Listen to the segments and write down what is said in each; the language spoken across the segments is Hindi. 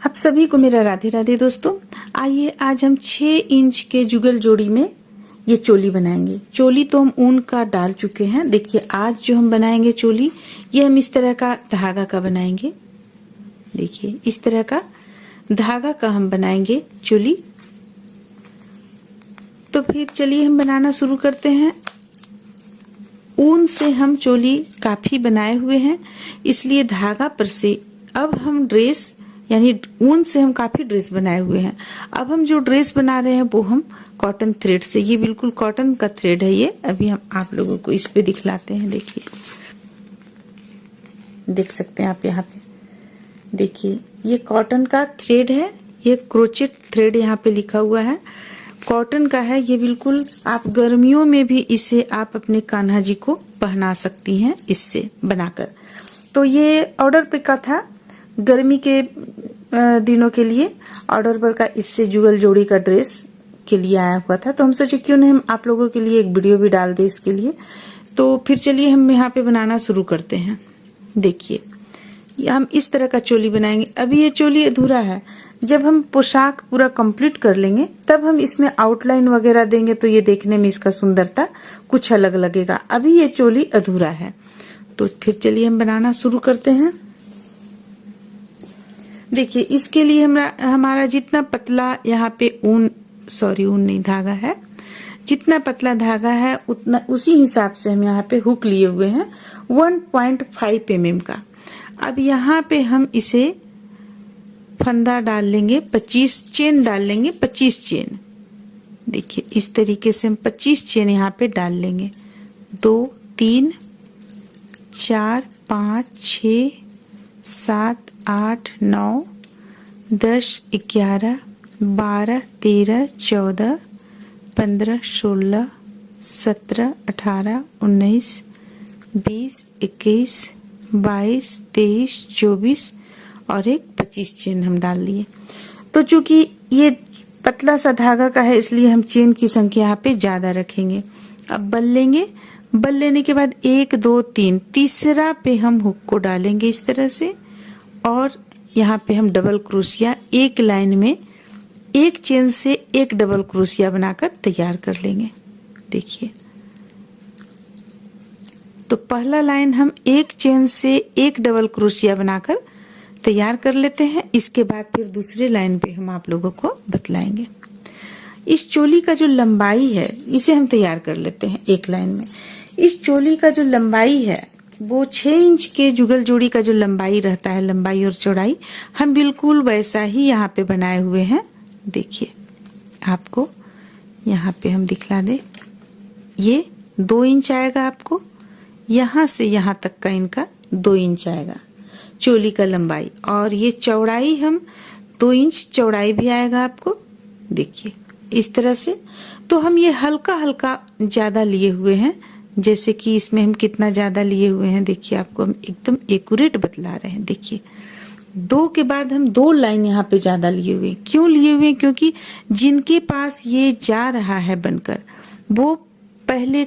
आप सभी को मेरा राधे राधे दोस्तों। आइए आज हम 6 इंच के जुगल जोड़ी में ये चोली बनाएंगे। चोली तो हम ऊन का डाल चुके हैं। देखिए आज जो हम बनाएंगे चोली, ये हम इस तरह का धागा का बनाएंगे। देखिए इस तरह का धागा का हम बनाएंगे चोली। तो फिर चलिए हम बनाना शुरू करते हैं। ऊन से हम चोली काफी बनाए हुए हैं, इसलिए धागा पर से अब हम ड्रेस यानी ऊन से हम काफी ड्रेस बनाए हुए हैं। अब हम जो ड्रेस बना रहे हैं वो हम कॉटन थ्रेड से, ये बिल्कुल कॉटन का थ्रेड है। ये अभी हम आप लोगों को इस पे दिखलाते हैं। देखिए देख सकते हैं आप यहाँ पे, देखिए ये कॉटन का थ्रेड है। ये क्रोचेट थ्रेड यहाँ पे लिखा हुआ है, कॉटन का है। ये बिल्कुल आप गर्मियों में भी इसे आप अपने कान्हा जी को पहना सकती हैं इससे बनाकर। तो ये ऑर्डर पे का था, गर्मी के दिनों के लिए ऑर्डर पर का इससे जुगल जोड़ी का ड्रेस के लिए आया हुआ था। तो हम सोचे क्यों नहीं हम आप लोगों के लिए एक वीडियो भी डाल दे इसके लिए। तो फिर चलिए हम यहाँ पे बनाना शुरू करते हैं। देखिए हम इस तरह का चोली बनाएंगे। अभी ये चोली अधूरा है, जब हम पोशाक पूरा कंप्लीट कर लेंगे तब हम इसमें आउटलाइन वगैरह देंगे, तो ये देखने में इसका सुंदरता कुछ अलग लगेगा। अभी ये चोली अधूरा है। तो फिर चलिए हम बनाना शुरू करते हैं। देखिए इसके लिए हमारा जितना पतला यहाँ पे ऊन नहीं धागा है, जितना पतला धागा है उतना उसी हिसाब से हम यहाँ पे हुक लिए हुए हैं 1.5 mm का। अब यहाँ पे हम इसे फंदा डाल लेंगे, 25 चेन डाल लेंगे, 25 चेन। देखिए इस तरीके से हम 25 चेन यहाँ पे डाल लेंगे। 2 3 4 5 6 7 8 9 10 11 12 13 14 15 16 17 18 19 20 21 22 23 24 और एक 25 चेन हम डाल लिए। तो चूंकि ये पतला सा धागा का है इसलिए हम चेन की संख्या यहाँ पे ज्यादा रखेंगे। अब बल लेंगे, बल लेने के बाद 1 2 3 तीसरा पे हम हुक को डालेंगे इस तरह से, और यहाँ पे हम डबल क्रोशिया एक लाइन में एक चेन से एक डबल क्रोशिया बनाकर तैयार कर लेंगे। देखिए तो पहला लाइन हम एक चेन से एक डबल क्रोशिया बनाकर तैयार कर लेते हैं। इसके बाद फिर दूसरे लाइन पे हम आप लोगों को बतलाएंगे। इस चोली का जो लंबाई है इसे हम तैयार कर लेते हैं एक लाइन में। इस चोली का जो लंबाई है वो 6 इंच के जुगल जोड़ी का जो लंबाई रहता है, लंबाई और चौड़ाई, हम बिल्कुल वैसा ही यहाँ पे बनाए हुए हैं। देखिए आपको यहाँ पे हम दिखला दे, ये 2 इंच आएगा आपको, यहाँ से यहाँ तक का इनका 2 इंच आएगा चोली का लंबाई, और ये चौड़ाई हम 2 इंच चौड़ाई भी आएगा आपको। देखिए इस तरह से। तो हम ये हल्का हल्का ज्यादा लिए हुए हैं, जैसे कि इसमें हम कितना ज्यादा लिए हुए हैं देखिए आपको हम एकदम एक्यूरेट बतला रहे हैं। देखिए 2 के बाद हम 2 लाइन यहाँ पे ज्यादा लिए हुए। क्यों लिए हुए? क्योंकि जिनके पास ये जा रहा है बनकर, वो पहले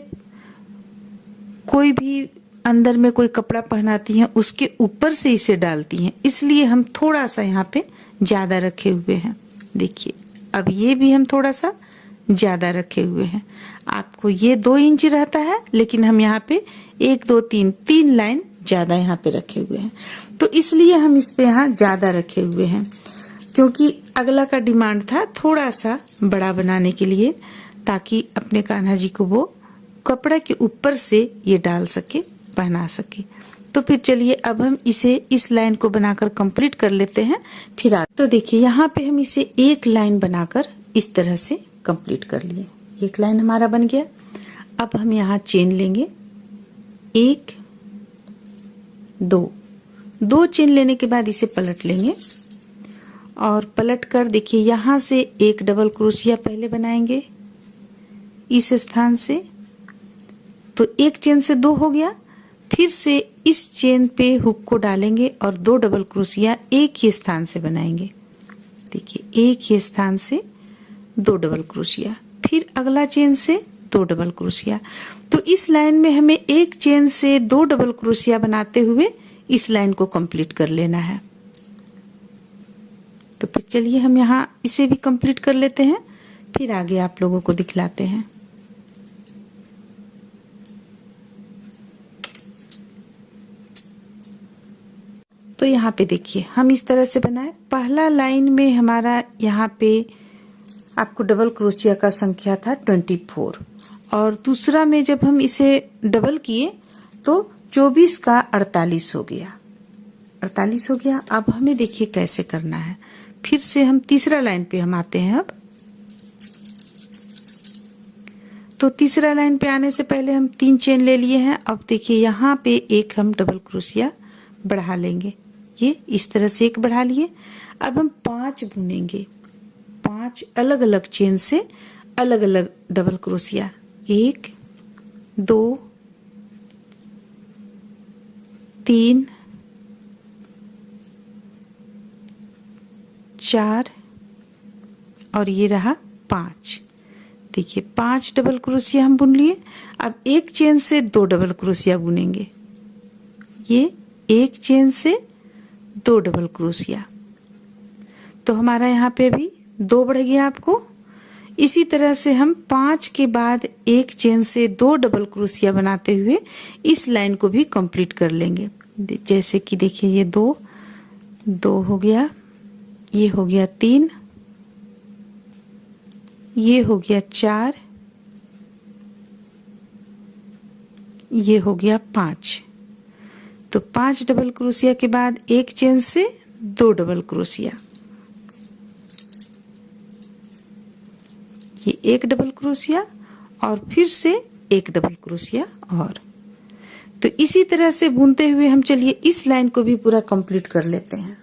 कोई भी अंदर में कोई कपड़ा पहनाती हैं उसके ऊपर से इसे डालती हैं, इसलिए हम थोड़ा सा यहाँ पे ज्यादा रखे हुए हैं। देखिए अब ये भी हम थोड़ा सा ज्यादा रखे हुए हैं। आपको ये 2 इंच रहता है, लेकिन हम यहाँ पे 1 2 3 लाइन ज्यादा यहाँ पे रखे हुए हैं। तो इसलिए हम इस पे यहाँ ज्यादा रखे हुए हैं, क्योंकि अगला का डिमांड था थोड़ा सा बड़ा बनाने के लिए, ताकि अपने कान्हा जी को वो कपड़ा के ऊपर से ये डाल सके, पहना सके। तो फिर चलिए अब हम इसे इस लाइन को बनाकर कंप्लीट कर लेते हैं। फिर तो देखिए यहाँ पे हम इसे एक लाइन बनाकर इस तरह से कंप्लीट कर लिए। एक लाइन हमारा बन गया। अब हम यहाँ चेन लेंगे, 1 2 चेन लेने के बाद इसे पलट लेंगे, और पलट कर देखिए यहाँ से एक डबल क्रोशिया पहले बनाएंगे इस स्थान से, तो एक चेन से 2 हो गया। फिर से इस चेन पे हुक को डालेंगे और 2 डबल क्रोशिया एक ही स्थान से बनाएंगे। देखिए एक ही स्थान से 2 डबल क्रोशिया, फिर अगला चेन से 2 डबल क्रोशिया। तो इस लाइन में हमें एक चेन से 2 डबल क्रोशिया बनाते हुए इस लाइन को कंप्लीट कर लेना है। तो फिर चलिए हम यहाँ इसे भी कंप्लीट कर लेते हैं, फिर आगे आप लोगों को दिखलाते हैं। तो यहाँ पे देखिए हम इस तरह से बनाए। पहला लाइन में हमारा यहाँ पे आपको डबल क्रोशिया का संख्या था 24, और दूसरा में जब हम इसे डबल किए तो 24 का 48 हो गया। 48 हो गया। अब हमें देखिए कैसे करना है। फिर से हम तीसरा लाइन पे हम आते हैं। अब तो तीसरा लाइन पे आने से पहले हम 3 चेन ले लिए हैं। अब देखिए यहाँ पे एक हम डबल क्रोशिया बढ़ा लेंगे। ये इस तरह से एक बढ़ा लिए। अब हम 5 बुनेंगे, 5 अलग अलग चेन से अलग अलग डबल क्रोशिया। 1 2 3 4 और ये रहा 5। देखिए 5 डबल क्रोशिया हम बुन लिए। अब एक चेन से 2 डबल क्रोशिया बुनेंगे। ये एक चेन से 2 डबल क्रोशिया, तो हमारा यहाँ पे भी 2 बढ़ गया आपको। इसी तरह से हम 5 के बाद एक चेन से 2 डबल क्रोशिया बनाते हुए इस लाइन को भी कंप्लीट कर लेंगे। जैसे कि देखिए ये 2 हो गया, ये हो गया 3, ये हो गया 4, ये हो गया 5। तो 5 डबल क्रोशिया के बाद एक चेन से 2 डबल क्रोशिया, ये एक डबल क्रोशिया और फिर से एक डबल क्रोशिया। और तो इसी तरह से बुनते हुए हम चलिए इस लाइन को भी पूरा कंप्लीट कर लेते हैं।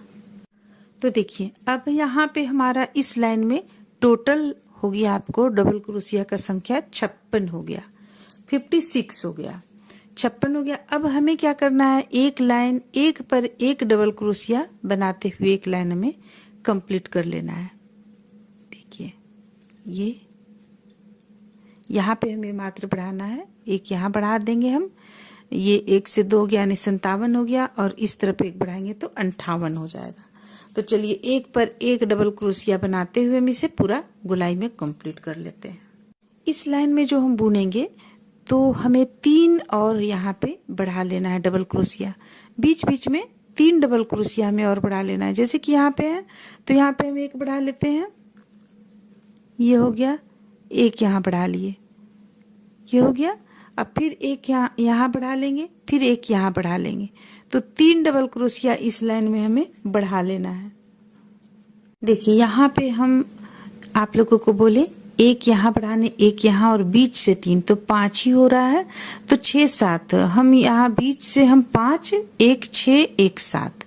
तो देखिए अब यहाँ पे हमारा इस लाइन में टोटल हो गया आपको डबल क्रोशिया का संख्या 56 हो गया, 56 हो गया, 56 हो गया। अब हमें क्या करना है, एक लाइन एक पर एक डबल क्रोशिया बनाते हुए एक लाइन हमें कंप्लीट कर लेना है। देखिए ये यहाँ पे हमें मात्र बढ़ाना है, एक यहाँ बढ़ा देंगे हम, ये 1 से 2 यानी 57 हो गया, और इस तरफ एक बढ़ाएंगे तो 58 हो जाएगा। तो चलिए एक पर एक डबल क्रोशिया बनाते हुए हम इसे पूरा गोलाई में कंप्लीट कर लेते हैं। इस लाइन में जो हम बुनेंगे तो हमें 3 और यहाँ पे बढ़ा लेना है डबल क्रोशिया। बीच बीच में 3 डबल क्रोशिया हमें और बढ़ा लेना है। जैसे कि यहाँ पे है तो यहाँ पे हम एक बढ़ा लेते हैं, ये हो गया, एक यहाँ बढ़ा लिए, ये हो गया। अब फिर एक यहाँ बढ़ा लेंगे, फिर एक यहाँ बढ़ा लेंगे, तो 3 डबल क्रोशिया इस लाइन में हमें बढ़ा लेना है। देखिए यहाँ पे हम आप लोगों को बोले एक यहाँ बढ़ाने, एक यहाँ और बीच से 3, तो 5 ही हो रहा है। तो 6 7 हम यहाँ बीच से हम 5, 1 6 1 7,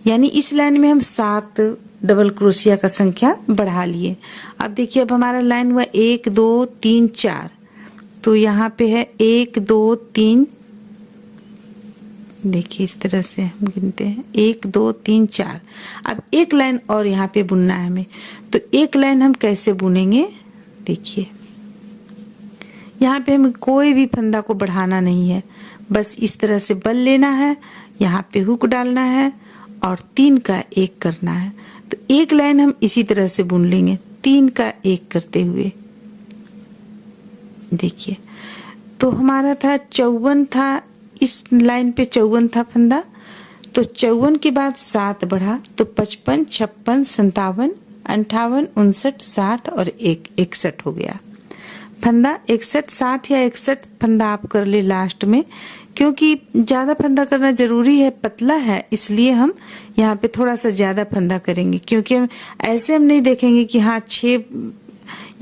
यानी इस लाइन में हम 7 डबल क्रोशिया का संख्या बढ़ा लिए। अब देखिए अब हमारा लाइन हुआ 1 2 3 4, तो यहाँ पे है 1 2 3, देखिए इस तरह से हम गिनते हैं 1 2 3 4। अब एक लाइन और यहाँ पे बुनना है हमें, तो एक लाइन हम कैसे बुनेंगे, देखिए यहाँ पे हमें कोई भी फंदा को बढ़ाना नहीं है, बस इस तरह से बल लेना है, यहाँ पे हुक डालना है और 3 का 1 करना है। तो एक लाइन हम इसी तरह से बुन लेंगे 3 का 1 करते हुए। देखिए तो हमारा था 54 था, इस लाइन पे 54 था फंदा, तो 54 के बाद 7 बढ़ा तो 55 56 57 58 59 60 और 1 61 हो गया फंदा। 61 60 या 61 फंदा आप कर ले लास्ट में, क्योंकि ज्यादा फंदा करना जरूरी है, पतला है, इसलिए हम यहाँ पे थोड़ा सा ज्यादा फंदा करेंगे। क्योंकि हम ऐसे हम नहीं देखेंगे कि हाँ 6,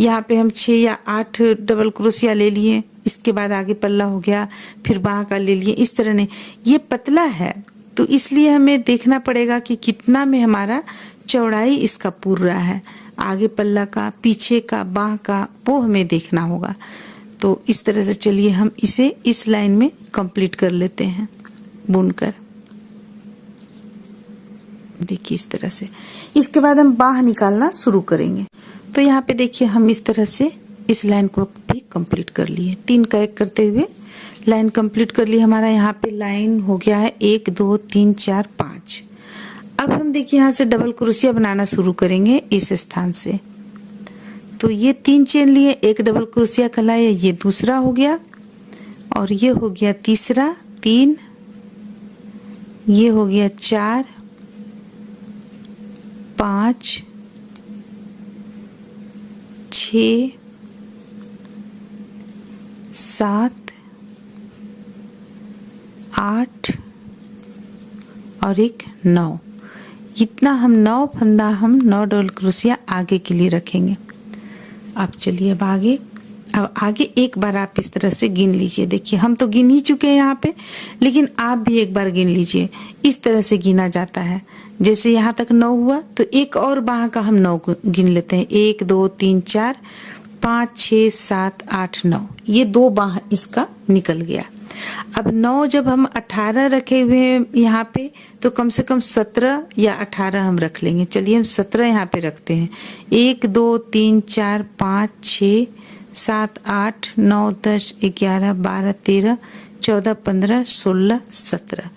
यहाँ पे हम 6 या 8 डबल क्रोशिया ले लिए, इसके बाद आगे पल्ला हो गया, फिर बाह का ले लिए, इस तरह नहीं, ये पतला है तो इसलिए हमें देखना पड़ेगा कि कितना में हमारा चौड़ाई इसका पूर रहा है, आगे पल्ला का, पीछे का, बाह का, वो हमें देखना होगा। तो इस तरह से चलिए हम इसे इस लाइन में कंप्लीट कर लेते हैं बुनकर। देखिए इस तरह से, इसके बाद हम बाह निकालना शुरू करेंगे। तो यहाँ पे देखिए हम इस तरह से इस लाइन को भी कंप्लीट कर लिए, 3 का 1 करते हुए लाइन कंप्लीट कर ली। हमारा यहाँ पे लाइन हो गया है 1 2 3 4 5। अब हम देखिए यहाँ से डबल क्रोशिया बनाना शुरू करेंगे इस स्थान से। तो ये 3 चेन लिए, एक डबल क्रोशिया कहलाया, ये दूसरा हो गया और ये हो गया तीसरा 3, ये हो गया 4 5 6 7 8 और एक 9। इतना हम 9 फंदा हम 9 डबल क्रोशिया आगे के लिए रखेंगे। अब चलिए अब आगे एक बार आप इस तरह से गिन लीजिए। देखिए हम तो गिन ही चुके हैं यहाँ पे, लेकिन आप भी एक बार गिन लीजिए। इस तरह से गिना जाता है। जैसे यहाँ तक 9 हुआ तो एक और बाह का हम 9 गिन लेते हैं। 1 2 3 4 5 6 7 8 9, ये 2 बाह इसका निकल गया। अब 9 जब हम 18 रखे हुए हैं यहाँ पे, तो कम से कम 17 या 18 हम रख लेंगे। चलिए हम 17 यहाँ पे रखते हैं। 1 2 3 4 5 6 7 8 9 10 11 12 13 14 15 16 17,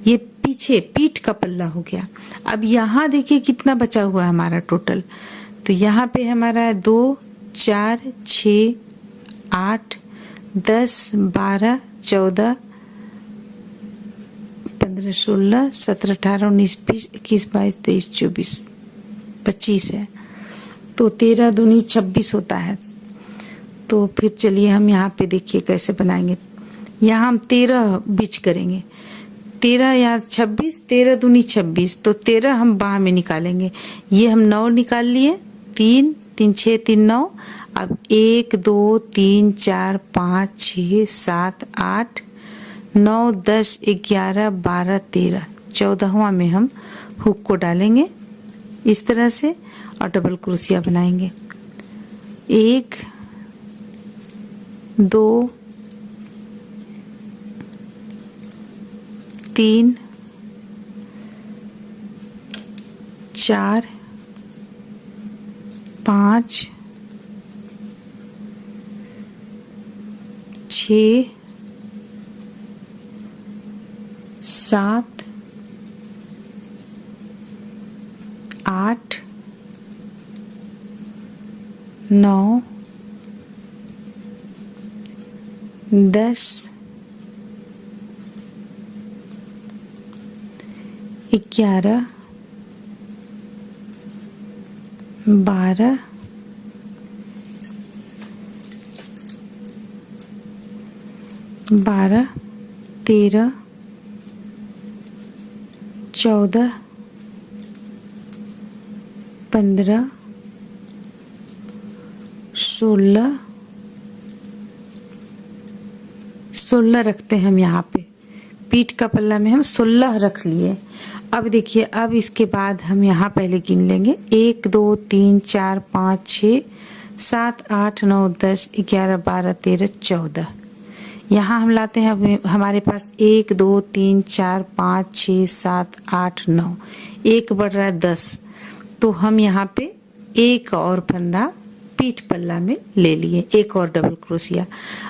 ये पीछे पीठ का पल्ला हो गया। अब यहाँ देखिए कितना बचा हुआ है हमारा टोटल। तो यहाँ पे हमारा 2 4 6 8 10 12 14 15 16 17 18 19 20 21 22 23 24 25 है। तो 13 दूनी 26 होता है। तो फिर चलिए हम यहाँ पे देखिए कैसे बनाएंगे। यहाँ हम 13 बीच करेंगे। 13 या 26, 13 दूनी 26, तो 13 हम बाह में निकालेंगे। ये हम 9 निकाल लिए, 3 3 6 3 9। अब 1 2 3 4 5 6 7 8 9 10 11 12 13, 14वां में हम हुक को डालेंगे इस तरह से और डबल क्रोशिया बनाएंगे। 1 2 3 4 5 6 7 8 9 10 11 12 13 14 15 16 रखते हैं हम यहाँ पे। पीठ का पल्ला में हम 16 रख लिए। अब देखिए, अब इसके बाद हम यहाँ पहले गिन लेंगे। 1 2 3 4 5 6 7 8 9 10 11 12 13 14। यहाँ हम लाते हैं, अब हमारे पास 1 2 3 4 5 6 7 8 9, एक बढ़ रहा है 10। तो हम यहाँ पे एक और फंदा पीठ पल्ला में ले लिए, एक और डबल क्रोशिया।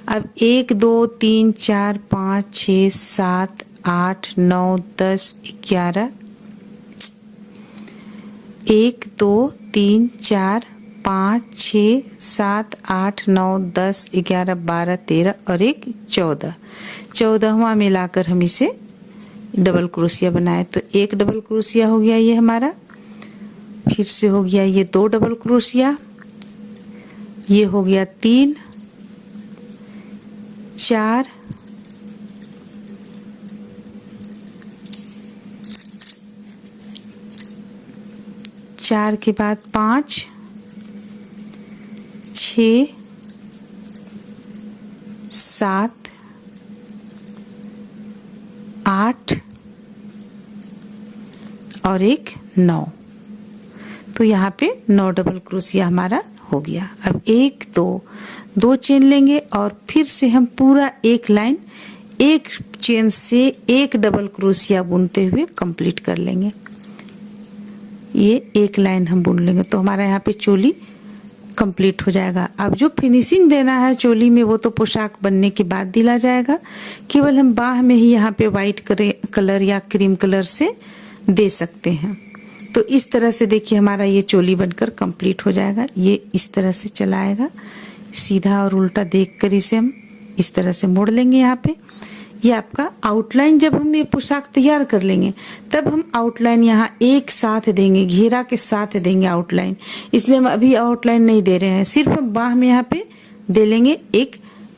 अब 1 2 3 4 5 6 7 8 9 10 11, 1 2 3 4 5 6 7 8 9 10 11 12 13 और एक 14। 14वां मिलाकर हम इसे डबल क्रोशिया बनाए। तो एक डबल क्रोशिया हो गया ये हमारा। फिर से हो गया ये 2 डबल क्रोशिया, ये हो गया 3 4 4 के बाद 5 6 7 8 और एक 9। तो यहाँ पे 9 डबल क्रोशिया हमारा हो गया। अब 1 2 चेन लेंगे और फिर से हम पूरा एक लाइन एक चेन से एक डबल क्रोशिया बुनते हुए कंप्लीट कर लेंगे। ये एक लाइन हम बुन लेंगे तो हमारा यहाँ पे चोली कंप्लीट हो जाएगा। अब जो फिनिशिंग देना है चोली में वो तो पोशाक बनने के बाद दिला जाएगा। केवल हम बाह में ही यहाँ पे वाइट कलर या क्रीम कलर से दे सकते हैं। तो इस तरह से देखिए हमारा ये चोली बनकर कंप्लीट हो जाएगा। ये इस तरह से चला आएगा, सीधा और उल्टा देखकर इसे हम इस तरह से मोड़ लेंगे। यहाँ पे ये आपका आउटलाइन, जब हम ये पोशाक तैयार कर लेंगे तब हम आउटलाइन यहाँ एक साथ देंगे, घेरा के साथ देंगे आउटलाइन, इसलिए हम अभी आउटलाइन नहीं दे रहे हैं। सिर्फ हम बाह में यहाँ पे दे लेंगे, एक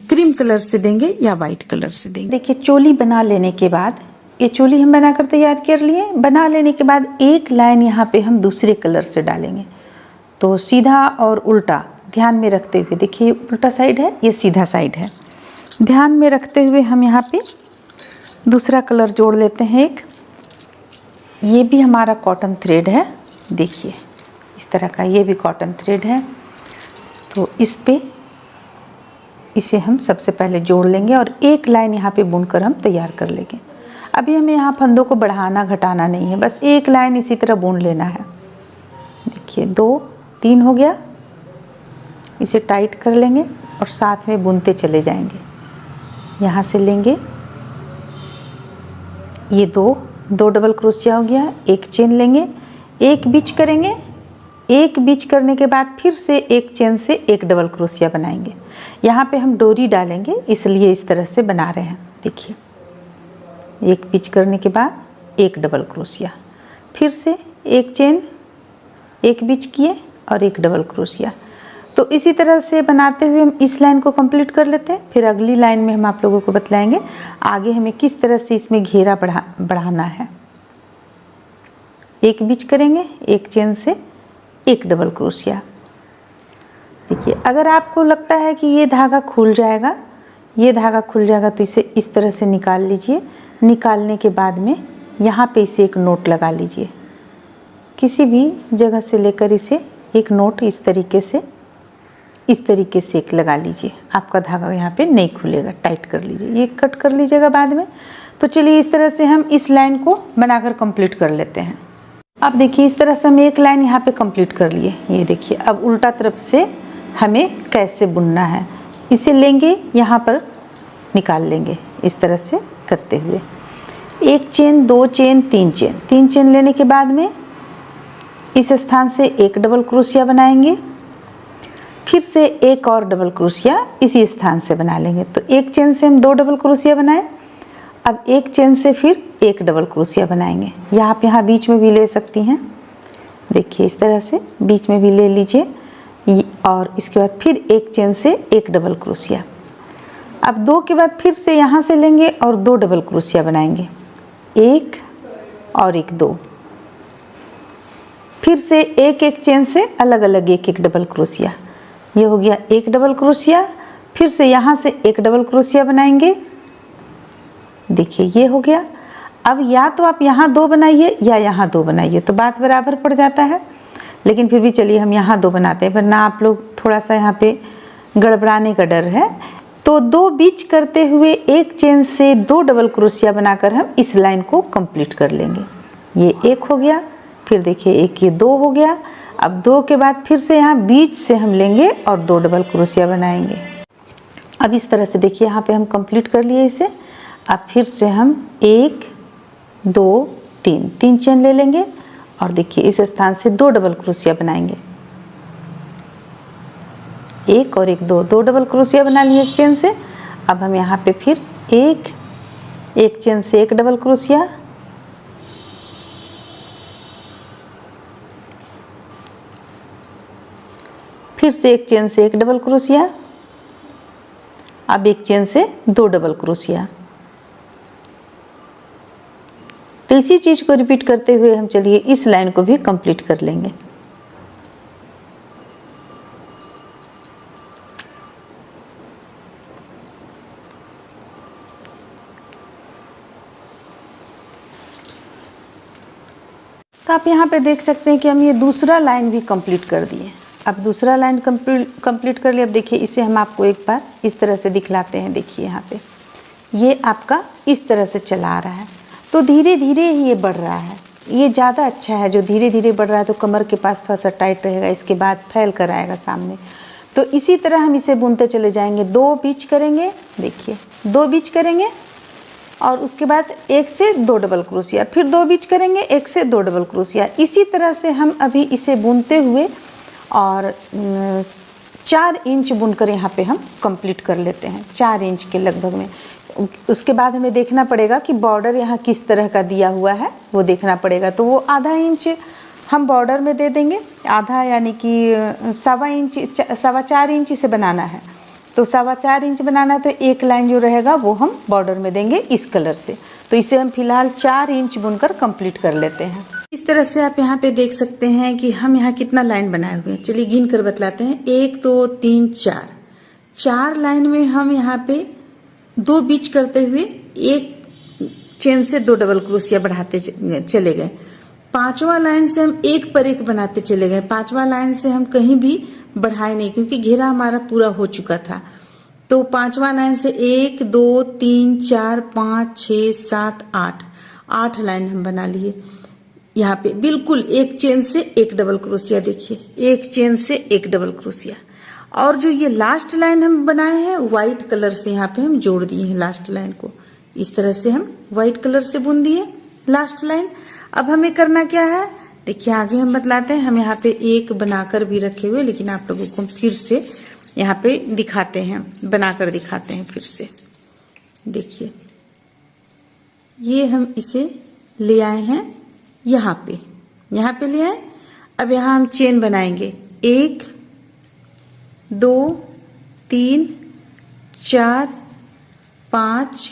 क्रीम कलर से देंगे या व्हाइट कलर से देंगे। देखिए चोली बना लेने के बाद, ये चोली हम बनाकर तैयार कर लिए। बना लेने के बाद एक लाइन यहाँ पे हम दूसरे कलर से डालेंगे। तो सीधा और उल्टा ध्यान में रखते हुए, देखिए उल्टा साइड है, ये सीधा साइड है, ध्यान में रखते हुए हम यहाँ पे दूसरा कलर जोड़ लेते हैं एक। ये भी हमारा कॉटन थ्रेड है, देखिए इस तरह का ये भी कॉटन थ्रेड है। तो इस पे इसे हम सबसे पहले जोड़ लेंगे और एक लाइन यहाँ पे बुनकर हम तैयार कर लेंगे। अभी हमें यहाँ फंदों को बढ़ाना घटाना नहीं है, बस एक लाइन इसी तरह बुन लेना है। देखिए 2 3 हो गया, इसे टाइट कर लेंगे और साथ में बुनते चले जाएंगे। यहाँ से लेंगे, ये दो डबल क्रोशिया हो गया, एक चेन लेंगे, एक बीच करेंगे, एक बीच करने के बाद फिर से एक चेन से एक डबल क्रोशिया बनाएंगे। यहाँ पे हम डोरी डालेंगे इसलिए इस तरह से बना रहे हैं। देखिए एक बीच करने के बाद एक डबल क्रोशिया, फिर से एक चेन, एक बीच किए और एक डबल क्रोशिया। तो इसी तरह से बनाते हुए हम इस लाइन को कंप्लीट कर लेते हैं। फिर अगली लाइन में हम आप लोगों को बतलाएंगे आगे हमें किस तरह से इसमें घेरा बढ़ाना है। एक बीच करेंगे, एक चेन से एक डबल क्रोशिया। देखिए अगर आपको लगता है कि ये धागा खुल जाएगा, ये धागा खुल जाएगा, तो इसे इस तरह से निकाल लीजिए। निकालने के बाद में यहाँ पे इसे एक नोट लगा लीजिए, किसी भी जगह से लेकर इसे एक नोट इस तरीके से एक लगा लीजिए। आपका धागा यहाँ पे नहीं खुलेगा, टाइट कर लीजिए। ये कट कर लीजिएगा बाद में। तो चलिए इस तरह से हम इस लाइन को बनाकर कंप्लीट कर लेते हैं। अब देखिए इस तरह से हम एक लाइन यहाँ पे कंप्लीट कर लिए। ये देखिए अब उल्टा तरफ से हमें कैसे बुनना है, इसे लेंगे यहाँ पर निकाल लेंगे इस तरह से करते हुए। एक चेन, 2 चेन, 3 चेन, 3 चेन लेने के बाद में इस स्थान से एक डबल क्रोशिया बनाएंगे, फिर से एक और डबल क्रोशिया इसी स्थान से बना लेंगे। तो एक चेन से हम 2 डबल क्रोशिया बनाए, अब एक चेन से फिर एक डबल क्रोशिया बनाएंगे। आप यहाँ बीच में भी ले सकती हैं, देखिए इस तरह से बीच में भी ले लीजिए और इसके बाद फिर एक चेन से एक डबल क्रोशिया। अब 2 के बाद फिर से यहाँ से लेंगे और 2 डबल क्रोशिया बनाएंगे, 1 और 1 2, फिर से एक चेन से अलग अलग एक डबल क्रोशिया। ये हो गया एक डबल क्रोशिया, फिर से यहाँ से एक डबल क्रोशिया बनाएंगे। देखिए ये हो गया। अब या तो आप यहाँ 2 बनाइए या यहाँ 2 बनाइए, तो बात बराबर पड़ जाता है, लेकिन फिर भी चलिए हम यहाँ 2 बनाते हैं, वरना आप लोग थोड़ा सा यहाँ पे गड़बड़ाने का डर है। तो 2 बीच करते हुए एक चेन से 2 डबल क्रोशिया बनाकर हम इस लाइन को कंप्लीट कर लेंगे। ये 1 हो गया, फिर देखिए एक ये 2 हो गया। अब 2 के बाद फिर से यहाँ बीच से हम लेंगे और 2 डबल क्रोशिया बनाएंगे। अब इस तरह से देखिए यहाँ पे हम कंप्लीट कर लिए इसे। अब फिर से हम 1 2 3 चेन ले लेंगे और देखिए इस स्थान से 2 डबल क्रोशिया बनाएंगे, 1 और 1 2 डबल क्रोशिया बना लिए एक चेन से। अब हम यहाँ पे फिर एक चेन से एक डबल क्रोशिया, फिर से एक चेन से एक डबल क्रोशिया, अब एक चेन से 2 डबल क्रोशिया। तो इसी चीज को रिपीट करते हुए हम चलिए इस लाइन को भी कंप्लीट कर लेंगे। तो आप यहाँ पे देख सकते हैं कि हम ये दूसरा लाइन भी कंप्लीट कर दिए। अब दूसरा लाइन कंप्लीट कर लिया। अब देखिए इसे हम आपको एक बार इस तरह से दिखलाते हैं। देखिए यहाँ पे ये आपका इस तरह से चला आ रहा है, तो धीरे धीरे ही ये बढ़ रहा है। ये ज़्यादा अच्छा है, जो धीरे धीरे बढ़ रहा है तो कमर के पास थोड़ा सा टाइट रहेगा, इसके बाद फैल कर आएगा सामने। तो इसी तरह हम इसे बुनते चले जाएंगे। 2 बीच करेंगे, देखिए 2 बीच करेंगे, और उसके बाद 1 से 2 डबल क्रोशिया, फिर 2 बीच करेंगे, 1 से 2 डबल क्रोशिया। इसी तरह से हम अभी इसे बुनते हुए और 4 इंच बुनकर यहाँ पे हम कंप्लीट कर लेते हैं, 4 इंच के लगभग में। उसके बाद हमें देखना पड़ेगा कि बॉर्डर यहाँ किस तरह का दिया हुआ है, वो देखना पड़ेगा। तो वो आधा इंच हम बॉर्डर में दे देंगे, आधा यानी कि 4.25 इंच इसे बनाना है। तो 4.25 इंच बनाना है, तो एक लाइन जो रहेगा वो हम बॉर्डर में देंगे इस कलर से। तो इसे हम फिलहाल 4 इंच बुनकर कंप्लीट कर लेते हैं। इस तरह से आप यहाँ पे देख सकते हैं कि हम यहाँ कितना लाइन बनाए हुए हैं। चलिए गिन कर बतलाते हैं, 1 2 3 4, 4 लाइन में हम यहाँ पे 2 बीच करते हुए एक चेन से 2 डबल क्रोशिया बढ़ाते चले गए। 5वां लाइन से हम एक पर एक बनाते चले गए। 5वां लाइन से हम कहीं भी बढ़ाए नहीं, क्योंकि घेरा हमारा पूरा हो चुका था। तो 5वां लाइन से 1 2 3 4 5 6 7 8, 8 लाइन हम बना लिए। यहाँ पे बिल्कुल एक चेन से एक डबल क्रोशिया, देखिए एक चेन से एक डबल क्रोशिया। और जो ये लास्ट लाइन हम बनाए हैं व्हाइट कलर से, यहाँ पे हम जोड़ दिए हैं लास्ट लाइन को। इस तरह से हम व्हाइट कलर से बुन दिए लास्ट लाइन। अब हमें करना क्या है, देखिए आगे हम बतलाते हैं। हम यहाँ पे एक बनाकर भी रखे हुए, लेकिन आप लोगों को फिर से यहाँ पे दिखाते हैं, बनाकर दिखाते हैं फिर से। देखिए ये हम इसे ले आए हैं यहाँ पे ले आए। अब यहाँ हम चेन बनाएंगे, 1 2 3 4 5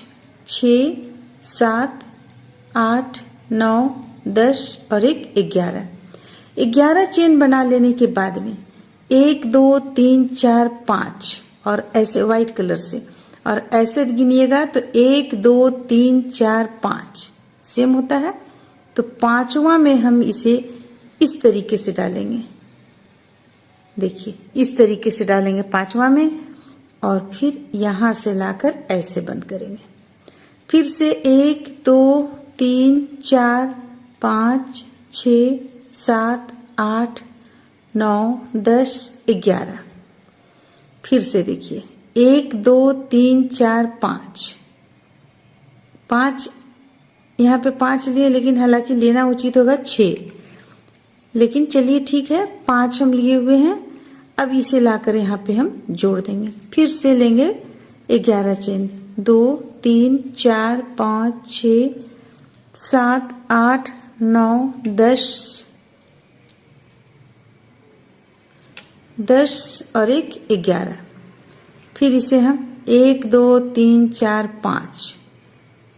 6 7 8 9 10 और एक 11। 11 चेन बना लेने के बाद में 1 2 3 4 5 और ऐसे व्हाइट कलर से, और ऐसे गिनिएगा तो 1 2 3 4 5 सेम होता है। तो 5वां में हम इसे इस तरीके से डालेंगे, देखिए इस तरीके से डालेंगे 5वां में, और फिर यहां से लाकर ऐसे बंद करेंगे। फिर से 1 2 3 4 5 6 7 8 9 10 11। फिर से देखिए 1 2 3 4 5, 5 यहाँ पे 5 लिए, लेकिन हालांकि लेना उचित होगा 6, लेकिन चलिए ठीक है 5 हम लिए हुए हैं। अब इसे लाकर यहाँ पे हम जोड़ देंगे। फिर से लेंगे 11 चेन, 2 3 4 5 6 7 8 9 10 और एक 11। फिर इसे हम 1 2 3 4 5,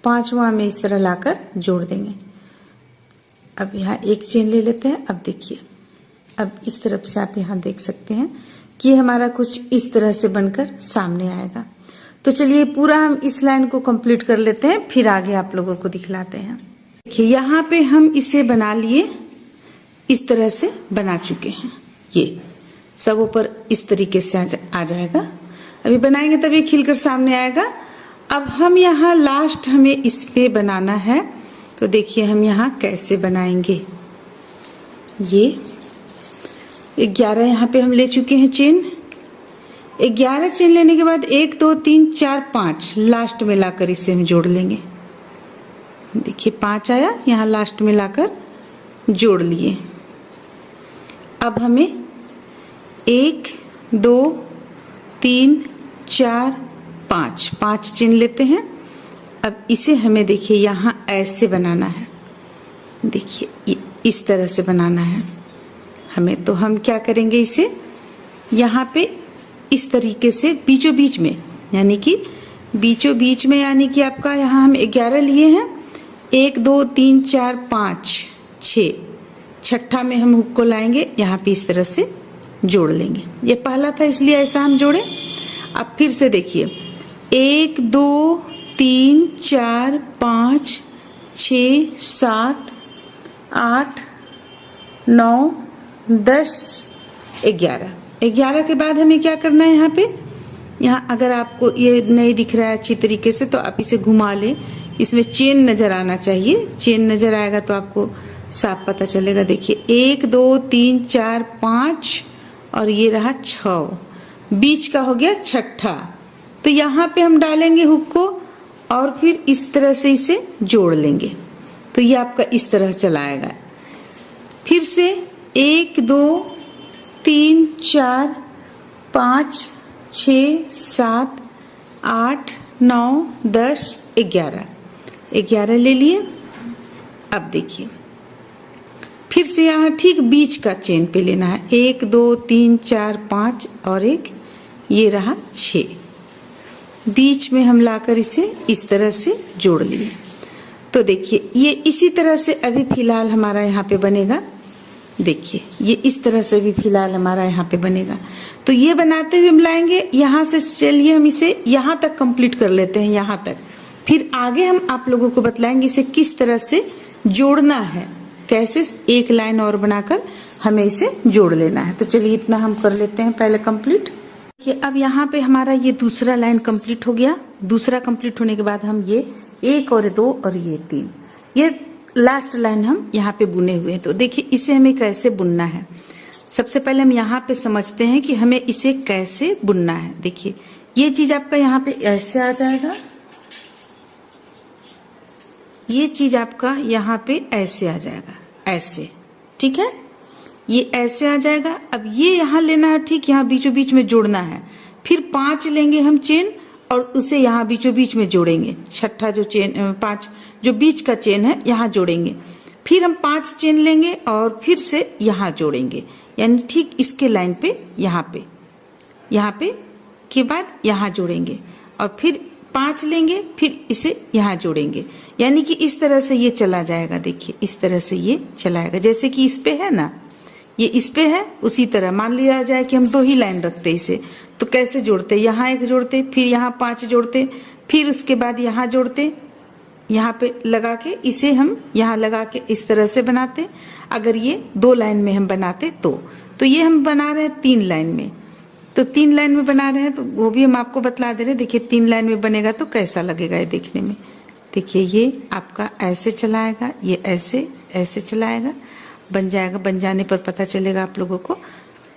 5वां में इस तरह लाकर जोड़ देंगे। अब यहाँ एक चेन ले लेते हैं। अब देखिए, अब इस तरफ से आप यहाँ देख सकते हैं कि हमारा कुछ इस तरह से बनकर सामने आएगा। तो चलिए पूरा हम इस लाइन को कंप्लीट कर लेते हैं, फिर आगे आप लोगों को दिखलाते हैं। देखिए यहाँ पे हम इसे बना लिए, इस तरह से बना चुके हैं। ये सब ऊपर इस तरीके से आ जाएगा। अभी बनाएंगे तभी खिलकर सामने आएगा। अब हम यहाँ लास्ट हमें इस पे बनाना है, तो देखिए हम यहाँ कैसे बनाएंगे। ये 11 यहाँ पे हम ले चुके हैं चेन। 11 चेन लेने के बाद 1 2 3 4 5 लास्ट में लाकर इसे हम जोड़ लेंगे। देखिए 5 आया, यहाँ लास्ट में लाकर जोड़ लिए। अब हमें 1 2 3 4 5 चेन लेते हैं। अब इसे हमें देखिए यहाँ ऐसे बनाना है, देखिए इस तरह से बनाना है हमें। तो हम क्या करेंगे, इसे यहाँ पे इस तरीके से बीचों बीच में, यानी कि बीचों बीच में, यानी कि आपका यहाँ हम 11 लिए हैं, 1 2 3 4 5 6, छठा में हम हुक को लाएंगे, यहाँ पे इस तरह से जोड़ लेंगे। ये पहला था इसलिए ऐसा हम जोड़े। अब फिर से देखिए 1 2 3 4 5 6 7 8 9 10 11 के बाद हमें क्या करना है, यहाँ पे, यहाँ अगर आपको ये नहीं दिख रहा है अच्छी तरीके से तो आप इसे घुमा लें, इसमें चेन नजर आना चाहिए। चेन नजर आएगा तो आपको साफ पता चलेगा। देखिए 1 2 3 4 5 और ये रहा 6, बीच का हो गया छठा। तो यहाँ पे हम डालेंगे हुक को और फिर इस तरह से इसे जोड़ लेंगे। तो ये आपका इस तरह चला आएगा। फिर से 1 2 3 4 5 6 7 8 9 10 11 ले लिए। अब देखिए फिर से यहाँ ठीक बीच का चेन पे लेना है। 1 2 3 4 5 और एक ये रहा 6। बीच में हम लाकर इसे इस तरह से जोड़ लिए। तो देखिए ये इसी तरह से अभी फिलहाल हमारा यहाँ पे बनेगा। देखिए ये इस तरह से भी फिलहाल हमारा यहाँ पे बनेगा। तो ये बनाते हुए हम लाएंगे यहाँ से। चलिए हम इसे यहाँ तक कंप्लीट कर लेते हैं, यहाँ तक। फिर आगे हम आप लोगों को बतलाएंगे इसे किस तरह से जोड़ना है, कैसे एक लाइन और बनाकर हमें इसे जोड़ लेना है। तो चलिए इतना हम कर लेते हैं पहले कंप्लीट। ये अब यहाँ पे हमारा ये दूसरा लाइन कंप्लीट हो गया। दूसरा कंप्लीट होने के बाद हम ये 1 और 2 और ये 3, ये लास्ट लाइन हम यहाँ पे बुने हुए हैं। तो देखिए इसे हमें कैसे बुनना है। सबसे पहले हम यहाँ पे समझते हैं कि हमें इसे कैसे बुनना है। देखिए ये चीज आपका यहाँ पे ऐसे आ जाएगा, ये चीज आपका यहाँ पे ऐसे आ जाएगा, ऐसे, ठीक है। ये ऐसे आ जाएगा। अब ये यहाँ लेना है, ठीक, यहाँ बीचों बीच में जोड़ना है। फिर 5 लेंगे हम चेन और उसे यहाँ बीचों बीच में जोड़ेंगे। छठा जो चेन 5 जो बीच का चेन है यहाँ जोड़ेंगे। फिर हम 5 चेन लेंगे और फिर से यहाँ जोड़ेंगे, यानी ठीक इसके लाइन पे यहाँ पे के बाद यहाँ जोड़ेंगे और फिर 5 लेंगे, फिर इसे यहाँ जोड़ेंगे, यानी कि इस तरह से ये चला जाएगा। देखिए इस तरह से ये चलाएगा, जैसे कि इस पे है ना, ये इस पे है, उसी तरह मान लिया जाए कि हम 2 ही लाइन रखते इसे। तो कैसे जोड़ते, यहाँ 1 जोड़ते, फिर यहाँ 5 जोड़ते, फिर उसके बाद यहाँ जोड़ते, यहाँ पे लगा के इसे हम यहाँ लगा के इस तरह से बनाते। अगर ये 2 लाइन में हम बनाते तो ये हम बना रहे हैं 3 लाइन में। तो 3 लाइन में बना रहे हैं तो वो भी हम आपको बतला दे रहे हैं। देखिए 3 लाइन में बनेगा तो कैसा लगेगा ये देखने में। देखिए ये आपका ऐसे चलाएगा, ये ऐसे चलाएगा, बन जाएगा। बन जाने पर पता चलेगा आप लोगों को।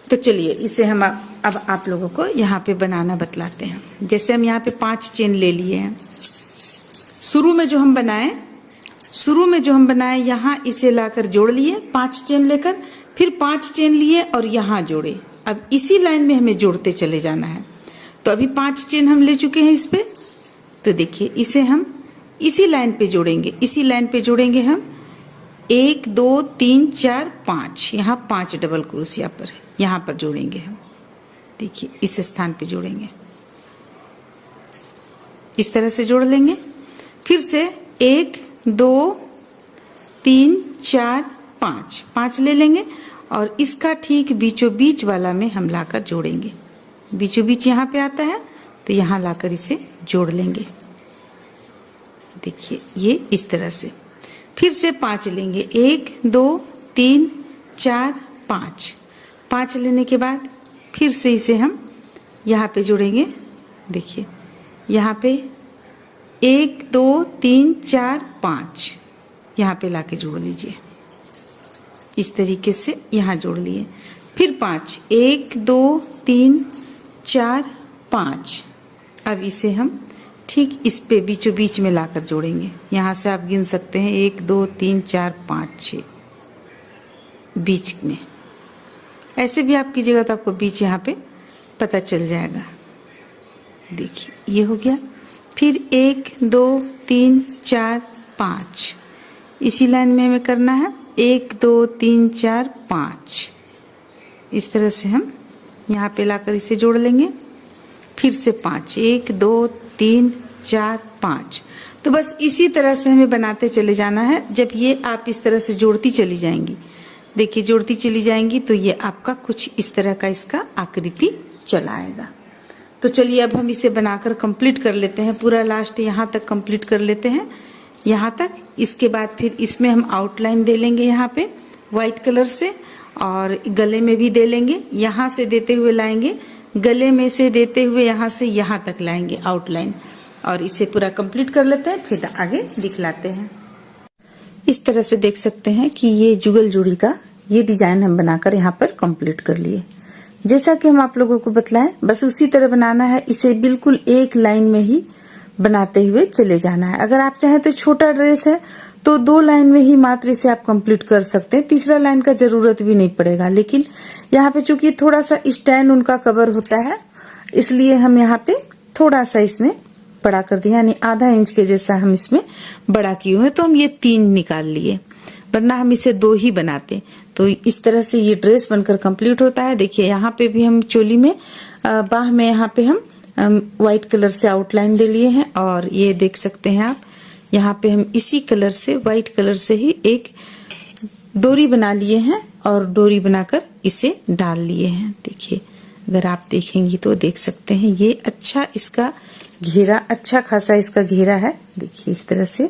तो चलिए इसे हम अब आप लोगों को यहाँ पे बनाना बतलाते हैं। जैसे हम यहाँ पे 5 चेन ले लिए हैं। शुरू में जो हम बनाए यहाँ इसे लाकर जोड़ लिए 5 चेन लेकर, फिर 5 चेन लिए और यहाँ जोड़े। अब इसी लाइन में हमें जोड़ते चले जाना है। तो अभी 5 चेन हम ले चुके हैं इस पे। तो देखिए इसे हम इसी लाइन पे जोड़ेंगे, इसी लाइन पे जोड़ेंगे हम 1 2 3 4 5। यहाँ 5 डबल क्रोशिया पर यहाँ पर जोड़ेंगे हम। देखिए इस स्थान पे जोड़ेंगे, इस तरह से जोड़ लेंगे। फिर से 1 2 3 4 5 ले लेंगे और इसका ठीक बीचों बीच वाला में हम लाकर जोड़ेंगे। बीचों बीच यहाँ पे आता है तो यहाँ लाकर इसे जोड़ लेंगे। देखिए ये इस तरह से। फिर से 5 लेंगे, 1 2 3 4 5 लेने के बाद फिर से इसे हम यहाँ पे जोड़ेंगे। देखिए यहाँ पे 1 2 3 4 5 यहाँ पे लाके जोड़ लीजिए। इस तरीके से यहाँ जोड़ लिए। फिर 5 1 2 3 4 5। अब इसे हम ठीक इस पे बीचों बीच में लाकर जोड़ेंगे। यहाँ से आप गिन सकते हैं 1 2 3 4 5 6 बीच में। ऐसे भी आप कीजिएगा तो आपको बीच यहाँ पे पता चल जाएगा। देखिए ये हो गया। फिर 1 2 3 4 5 इसी लाइन में हमें करना है। 1 2 3 4 5 इस तरह से हम यहाँ पे लाकर इसे जोड़ लेंगे। फिर से 5 1 2 3 4 5। तो बस इसी तरह से हमें बनाते चले जाना है। जब ये आप इस तरह से जोड़ती चली जाएंगी, देखिए जोड़ती चली जाएंगी तो ये आपका कुछ इस तरह का इसका आकृति चला आएगा। तो चलिए अब हम इसे बनाकर कंप्लीट कर लेते हैं। पूरा लास्ट यहाँ तक कंप्लीट कर लेते हैं, यहाँ तक। इसके बाद फिर इसमें हम आउटलाइन दे लेंगे यहाँ पे व्हाइट कलर से, और गले में भी दे लेंगे। यहाँ से देते हुए लाएंगे, गले में से देते हुए यहाँ से यहाँ तक लाएंगे आउटलाइन, और इसे पूरा कंप्लीट कर लेते हैं, फिर आगे दिखलाते हैं। इस तरह से देख सकते हैं कि ये जुगल जोड़ी का ये डिजाइन हम बनाकर यहाँ पर कंप्लीट कर लिए। जैसा कि हम आप लोगों को बतलाएं, बस उसी तरह बनाना है। इसे बिल्कुल एक लाइन में ही बनाते हुए चले जाना है। अगर आप चाहें तो छोटा ड्रेस है तो 2 लाइन में ही मात्र इसे आप कंप्लीट कर सकते हैं, तीसरा लाइन का जरूरत भी नहीं पड़ेगा। लेकिन यहाँ पे चूंकि थोड़ा सा स्टैंड उनका कवर होता है, इसलिए हम यहाँ पे थोड़ा सा इसमें बड़ा कर दिया, यानी आधा इंच के जैसा हम इसमें बड़ा किए हुए, तो हम ये 3 निकाल लिए, वरना हम इसे 2 ही बनाते। तो इस तरह से ये ड्रेस बनकर कंप्लीट होता है। देखिए यहाँ पे भी हम चोली में बाह में यहाँ पे हम व्हाइट कलर से आउटलाइन दे लिए हैं, और ये देख सकते हैं आप यहाँ पे हम इसी कलर से, व्हाइट कलर से ही एक डोरी बना लिए हैं और डोरी बनाकर इसे डाल लिए हैं। देखिए अगर आप देखेंगी तो देख सकते हैं ये अच्छा इसका घेरा, अच्छा खासा इसका घेरा है। देखिए इस तरह से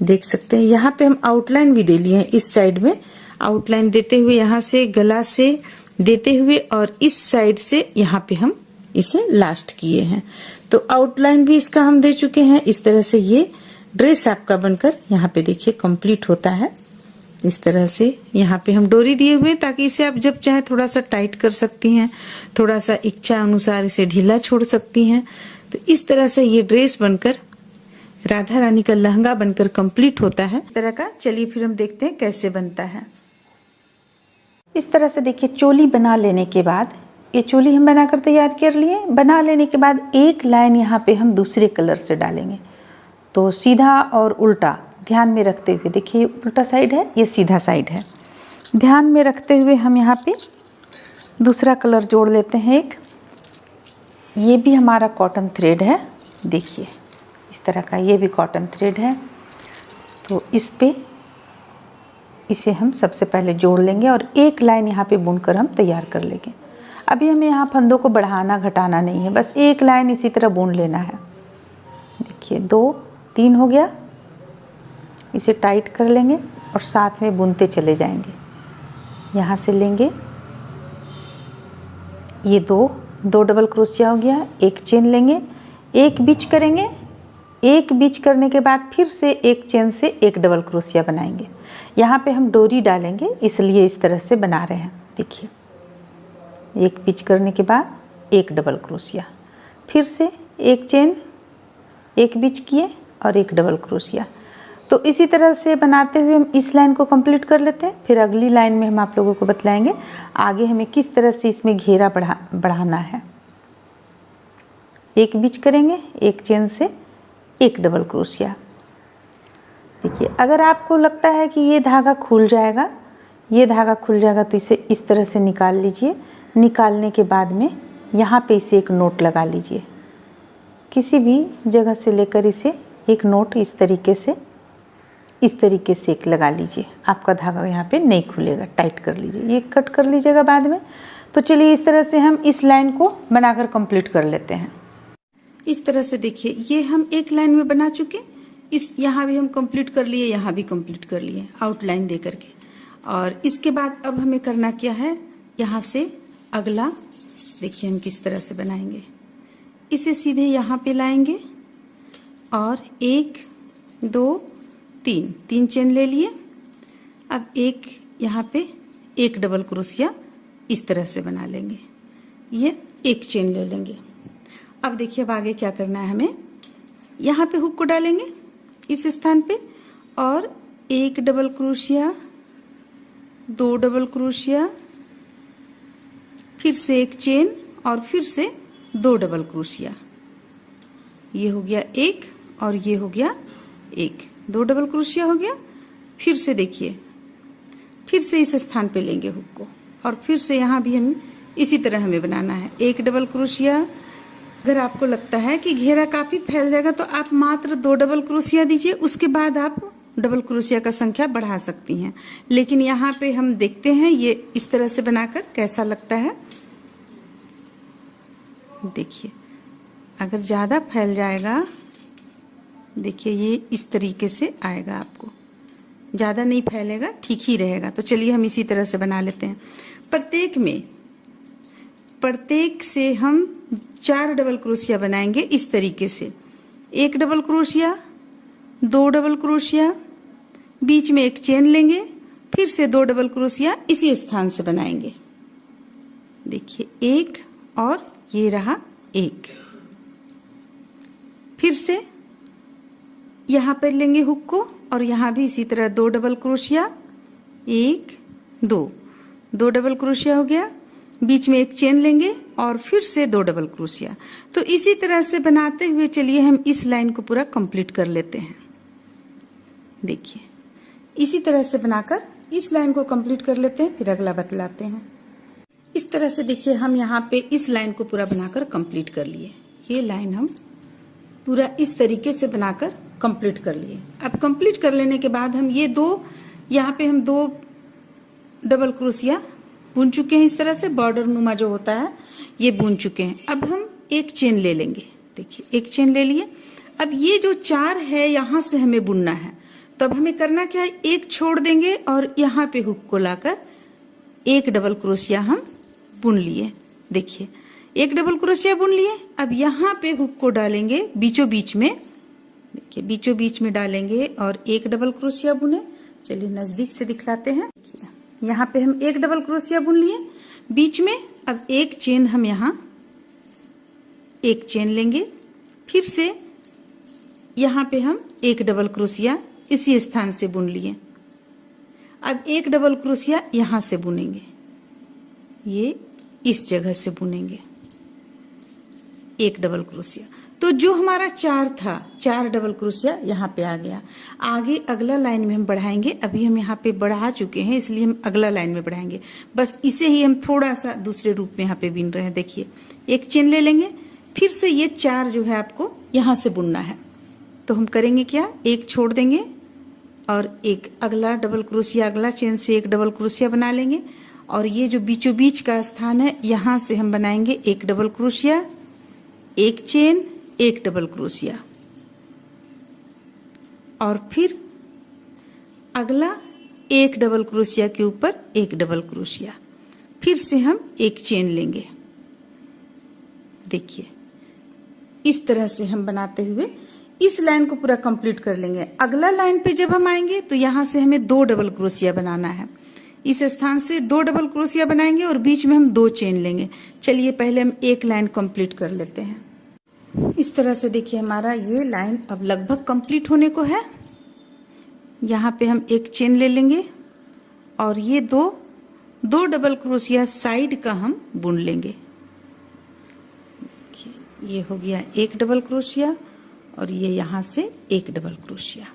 देख सकते हैं। यहाँ पे हम आउटलाइन भी दे लिए हैं, इस साइड में आउटलाइन देते हुए, यहाँ से गला से देते हुए और इस साइड से यहाँ पे हम इसे लास्ट किए हैं। तो आउटलाइन भी इसका हम दे चुके हैं। इस तरह से ये ड्रेस आपका बनकर यहाँ पे देखिए कंप्लीट होता है। इस तरह से यहाँ पे हम डोरी दिए हुए, ताकि इसे आप जब चाहे थोड़ा सा टाइट कर सकती हैं, थोड़ा सा इच्छा अनुसार इसे ढीला छोड़ सकती हैं। तो इस तरह से ये ड्रेस बनकर राधा रानी का लहंगा बनकर कंप्लीट होता है इस तरह का। चलिए फिर हम देखते हैं कैसे बनता है। इस तरह से देखिए चोली बना लेने के बाद, ये चोली हम बनाकर तैयार कर लिए। बना लेने के बाद एक लाइन यहाँ पे हम दूसरे कलर से डालेंगे, तो सीधा और उल्टा ध्यान में रखते हुए, देखिए ये उल्टा साइड है, ये सीधा साइड है, ध्यान में रखते हुए हम यहाँ पे दूसरा कलर जोड़ लेते हैं एक। ये भी हमारा कॉटन थ्रेड है, देखिए इस तरह का ये भी कॉटन थ्रेड है। तो इस पे इसे हम सबसे पहले जोड़ लेंगे और एक लाइन यहाँ पे बुनकर हम तैयार कर लेंगे। अभी हमें यहाँ फंदों को बढ़ाना घटाना नहीं है, बस एक लाइन इसी तरह बुन लेना है। देखिए 2 3 हो गया, इसे टाइट कर लेंगे और साथ में बुनते चले जाएंगे। यहाँ से लेंगे ये 2 डबल क्रोशिया हो गया, एक चेन लेंगे, एक बिच करेंगे, एक बिच करने के बाद फिर से एक चेन से एक डबल क्रोशिया बनाएंगे। यहाँ पे हम डोरी डालेंगे, इसलिए इस तरह से बना रहे हैं। देखिए एक बिच करने के बाद एक डबल क्रोशिया, फिर से एक चेन, एक बिच किए और एक डबल क्रोशिया। तो इसी तरह से बनाते हुए हम इस लाइन को कंप्लीट कर लेते हैं। फिर अगली लाइन में हम आप लोगों को बतलाएंगे आगे हमें किस तरह से इसमें घेरा बढ़ाना है। एक बिच करेंगे, एक चेन से एक डबल क्रोशिया। देखिए अगर आपको लगता है कि ये धागा खुल जाएगा, ये धागा खुल जाएगा, तो इसे इस तरह से निकाल लीजिए। निकालने के बाद में यहाँ पे इसे एक नोट लगा लीजिए, किसी भी जगह से लेकर इसे एक नोट इस तरीके से एक लगा लीजिए। आपका धागा यहाँ पे नहीं खुलेगा, टाइट कर लीजिए, ये कट कर लीजिएगा बाद में। तो चलिए इस तरह से हम इस लाइन को बनाकर कंप्लीट कर लेते हैं। इस तरह से देखिए ये हम एक लाइन में बना चुके, इस यहाँ भी हम कंप्लीट कर लिए, यहाँ भी कंप्लीट कर लिए आउटलाइन दे करके। और इसके बाद अब हमें करना क्या है, यहाँ से अगला देखिए हम किस तरह से बनाएंगे। इसे सीधे यहाँ पे लाएंगे और 1 2 3 चेन ले लिए। अब एक यहाँ पे एक डबल क्रोशिया इस तरह से बना लेंगे, ये एक चेन ले लेंगे। अब देखिए अब आगे क्या करना है, हमें यहाँ पे हुक को डालेंगे इस स्थान पे और एक डबल क्रोशिया, 2 डबल क्रोशिया, फिर से एक चेन और फिर से 2 डबल क्रोशिया। ये हो गया एक और ये हो गया एक, 2 डबल क्रोशिया हो गया। फिर से देखिए, फिर से इस स्थान पे लेंगे हुक को और फिर से यहाँ भी हम इसी तरह हमें बनाना है, एक डबल क्रोशिया। अगर आपको लगता है कि घेरा काफी फैल जाएगा तो आप मात्र 2 डबल क्रोशिया दीजिए, उसके बाद आप डबल क्रोशिया का संख्या बढ़ा सकती हैं। लेकिन यहाँ पे हम देखते हैं ये इस तरह से बनाकर कैसा लगता है। देखिए अगर ज्यादा फैल जाएगा, देखिए ये इस तरीके से आएगा, आपको ज्यादा नहीं फैलेगा, ठीक ही रहेगा। तो चलिए हम इसी तरह से बना लेते हैं। प्रत्येक से हम 4 डबल क्रोशिया बनाएंगे इस तरीके से, 1 डबल क्रोशिया, 2 डबल क्रोशिया, बीच में एक चेन लेंगे, फिर से 2 डबल क्रोशिया इसी स्थान से बनाएंगे। देखिए एक और ये रहा एक, फिर से यहाँ पर लेंगे हुक को और यहाँ भी इसी तरह 2 डबल क्रोशिया, 1 2 डबल क्रोशिया हो गया, बीच में एक चेन लेंगे और फिर से 2 डबल क्रोशिया। तो इसी तरह से बनाते हुए चलिए हम इस लाइन को पूरा कंप्लीट कर लेते हैं। देखिए इसी तरह से बनाकर इस लाइन को कंप्लीट कर लेते हैं, फिर अगला बतलाते हैं। इस तरह से देखिए हम यहाँ पे इस लाइन को पूरा बनाकर कंप्लीट कर लिए। ये लाइन हम पूरा इस तरीके से बनाकर कंप्लीट कर लिए। अब कंप्लीट कर लेने के बाद हम ये यहाँ पे हम 2 डबल क्रोशिया बुन चुके हैं। इस तरह से बॉर्डर नुमा जो होता है ये बुन चुके हैं। अब हम एक चेन ले लेंगे। देखिए एक चेन ले लिए। अब ये जो 4 है यहाँ से हमें बुनना है, तो अब हमें करना क्या है, एक छोड़ देंगे और यहाँ पे हुक को लाकर 1 डबल क्रोशिया हम बुन लिए। देखिए 1 डबल क्रोशिया बुन लिए। अब यहाँ पे हुक को डालेंगे बीचों बीच में। देखिए बीचों बीच में डालेंगे और 1 डबल क्रोशिया बुने। चलिए नजदीक से दिखलाते हैं। यहाँ पे हम 1 डबल क्रोशिया बुन लिए बीच में। अब एक चेन हम यहाँ एक चेन लेंगे, फिर से यहाँ पे हम 1 डबल क्रोशिया इसी स्थान से बुन लिए। अब 1 डबल क्रोशिया यहाँ से बुनेंगे, ये इस जगह से बुनेंगे 1 डबल क्रोशिया। तो जो हमारा 4 था, 4 डबल क्रोशिया यहाँ पे आ गया। आगे अगला लाइन में हम बढ़ाएंगे। अभी हम यहाँ पे बढ़ा चुके हैं, इसलिए हम अगला लाइन में बढ़ाएंगे। बस इसे ही हम थोड़ा सा दूसरे रूप में यहाँ पे बीन रहे हैं। देखिए एक चेन ले लेंगे, फिर से ये 4 जो है आपको यहाँ से बुनना है। तो हम करेंगे क्या, एक छोड़ देंगे और एक अगला डबल क्रोशिया, अगला चेन से 1 डबल क्रोशिया बना लेंगे। और ये जो बीचों बीच का स्थान है यहाँ से हम बनाएंगे 1 डबल क्रोशिया, एक चेन, 1 डबल क्रोशिया और फिर अगला 1 डबल क्रोशिया के ऊपर 1 डबल क्रोशिया, फिर से हम एक चेन लेंगे। देखिए इस तरह से हम बनाते हुए इस लाइन को पूरा कंप्लीट कर लेंगे। अगला लाइन पे जब हम आएंगे तो यहाँ से हमें 2 डबल क्रोशिया बनाना है। इस स्थान से 2 डबल क्रोशिया बनाएंगे और बीच में हम 2 चेन लेंगे। चलिए पहले हम एक लाइन कंप्लीट कर लेते हैं। इस तरह से देखिए हमारा ये लाइन अब लगभग कंप्लीट होने को है। यहाँ पे हम एक चेन ले लेंगे और ये 2 डबल क्रोशिया साइड का हम बुन लेंगे। ये हो गया 1 डबल क्रोशिया और ये यहाँ से 1 डबल क्रोशिया,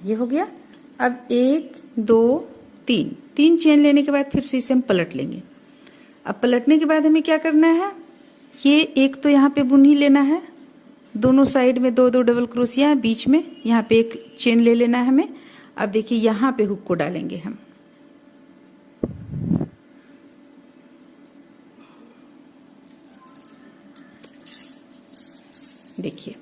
ये हो गया। अब 1 2 3 चेन लेने के बाद फिर से इसे हम पलट लेंगे। अब पलटने के बाद हमें क्या करना है, ये एक तो यहाँ पे बुन ही लेना है। दोनों साइड में 2 डबल क्रोशिया है, बीच में यहाँ पे एक चेन ले लेना है हमें। अब देखिए यहाँ पे हुक को डालेंगे हम। देखिए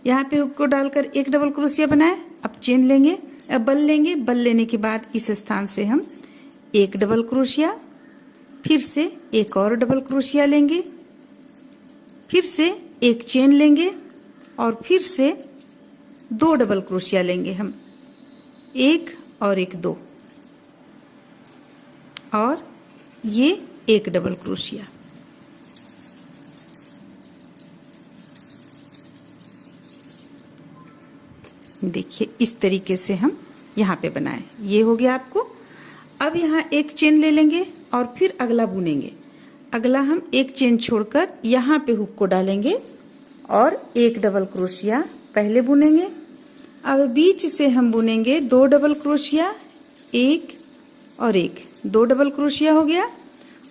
यहाँ पे हुक को डालकर 1 डबल क्रोशिया बनाए। अब चेन लेंगे, अब बल लेंगे। बल लेने के बाद इस स्थान से हम 1 डबल क्रोशिया, फिर से एक और डबल क्रोशिया लेंगे, फिर से एक चेन लेंगे और फिर से 2 डबल क्रोशिया लेंगे हम, 1 और 1 2 और ये 1 डबल क्रोशिया। देखिए इस तरीके से हम यहाँ पे बनाए। ये हो गया आपको। अब यहाँ एक चेन ले लेंगे और फिर अगला बुनेंगे। अगला हम एक चेन छोड़कर यहाँ पे हुक को डालेंगे और 1 डबल क्रोशिया पहले बुनेंगे। अब बीच से हम बुनेंगे 2 डबल क्रोशिया, 1 और 1, 2 डबल क्रोशिया हो गया।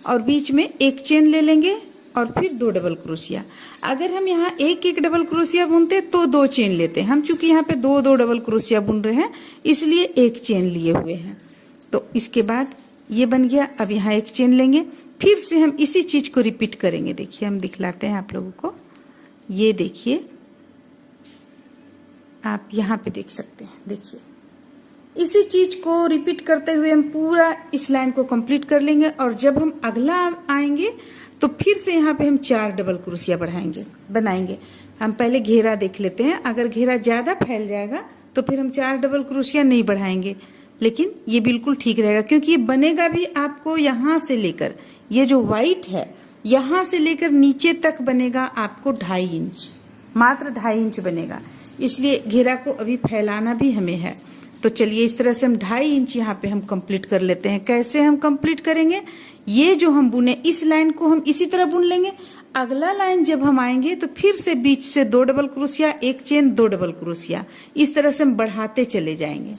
और बीच में एक चेन ले लेंगे और फिर 2 डबल क्रोशिया। अगर हम यहाँ 1 डबल क्रोशिया बुनते तो 2 चेन लेते। हम चूंकि यहाँ पे 2 डबल क्रोशिया बुन रहे हैं इसलिए एक चेन लिए हुए हैं। तो इसके बाद ये बन गया। अब यहाँ एक चेन लेंगे, फिर से हम इसी चीज को रिपीट करेंगे। देखिए हम दिखलाते हैं आप लोगों को। ये देखिए आप यहाँ पे देख सकते हैं। देखिए इसी चीज को रिपीट करते हुए हम पूरा इस लाइन को कंप्लीट कर लेंगे। और जब हम अगला आएंगे तो फिर से यहाँ पे हम 4 डबल क्रोशिया बनाएंगे। हम पहले घेरा देख लेते हैं। अगर घेरा ज्यादा फैल जाएगा तो फिर हम 4 डबल क्रोशिया नहीं बढ़ाएंगे, लेकिन ये बिल्कुल ठीक रहेगा क्योंकि ये बनेगा भी आपको यहाँ से लेकर, ये जो व्हाइट है यहाँ से लेकर नीचे तक बनेगा आपको 2.5 इंच, मात्र 2.5 इंच बनेगा। इसलिए घेरा को अभी फैलाना भी हमें है। तो चलिए इस तरह से हम 2.5 इंच यहाँ पे हम कंप्लीट कर लेते हैं। कैसे हम कंप्लीट करेंगे, ये जो हम बुने इस लाइन को हम इसी तरह बुन लेंगे। अगला लाइन जब हम आएंगे तो फिर से बीच से 2 double crochet, 1 chain, 2 double crochet, इस तरह से हम बढ़ाते चले जाएंगे।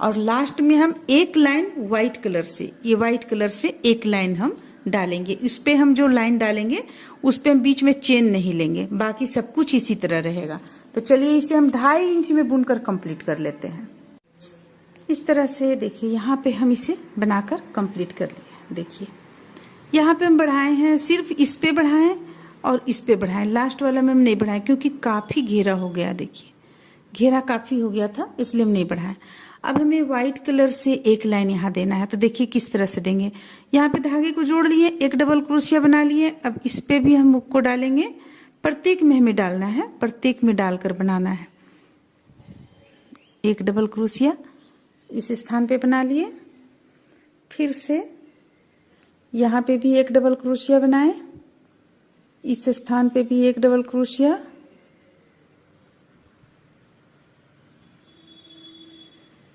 और लास्ट में हम एक लाइन व्हाइट कलर से, ये व्हाइट कलर से एक लाइन हम डालेंगे। इस पे हम जो लाइन डालेंगे उस पे हम बीच में चेन नहीं लेंगे, बाकी सब कुछ इसी तरह रहेगा। तो चलिए इसे हम 2.5 इंच में बुनकर कंप्लीट कर लेते हैं। इस तरह से देखिए यहाँ पे हम इसे बनाकर कंप्लीट कर लिए। देखिए यहाँ पे हम बढ़ाए हैं, सिर्फ इस पे बढ़ाएं और इस पे बढ़ाएं, लास्ट वाला में हम नहीं बढ़ाएं क्योंकि काफी घेरा हो गया। देखिए घेरा काफी हो गया था इसलिए हम नहीं बढ़ाएं। अब हमें व्हाइट कलर से एक लाइन यहाँ देना है। तो देखिए किस तरह से देंगे, यहाँ पे धागे को जोड़ लिए, 1 डबल क्रोशिया बना लिए। अब इस पे भी हम हुक को डालेंगे, प्रत्येक में हमें डालना है, प्रत्येक में डालकर बनाना है। 1 डबल क्रोशिया इस स्थान पे बना लिए, फिर से यहाँ पे भी 1 डबल क्रोशिया बनाए, इस स्थान पे भी 1 डबल क्रोशिया,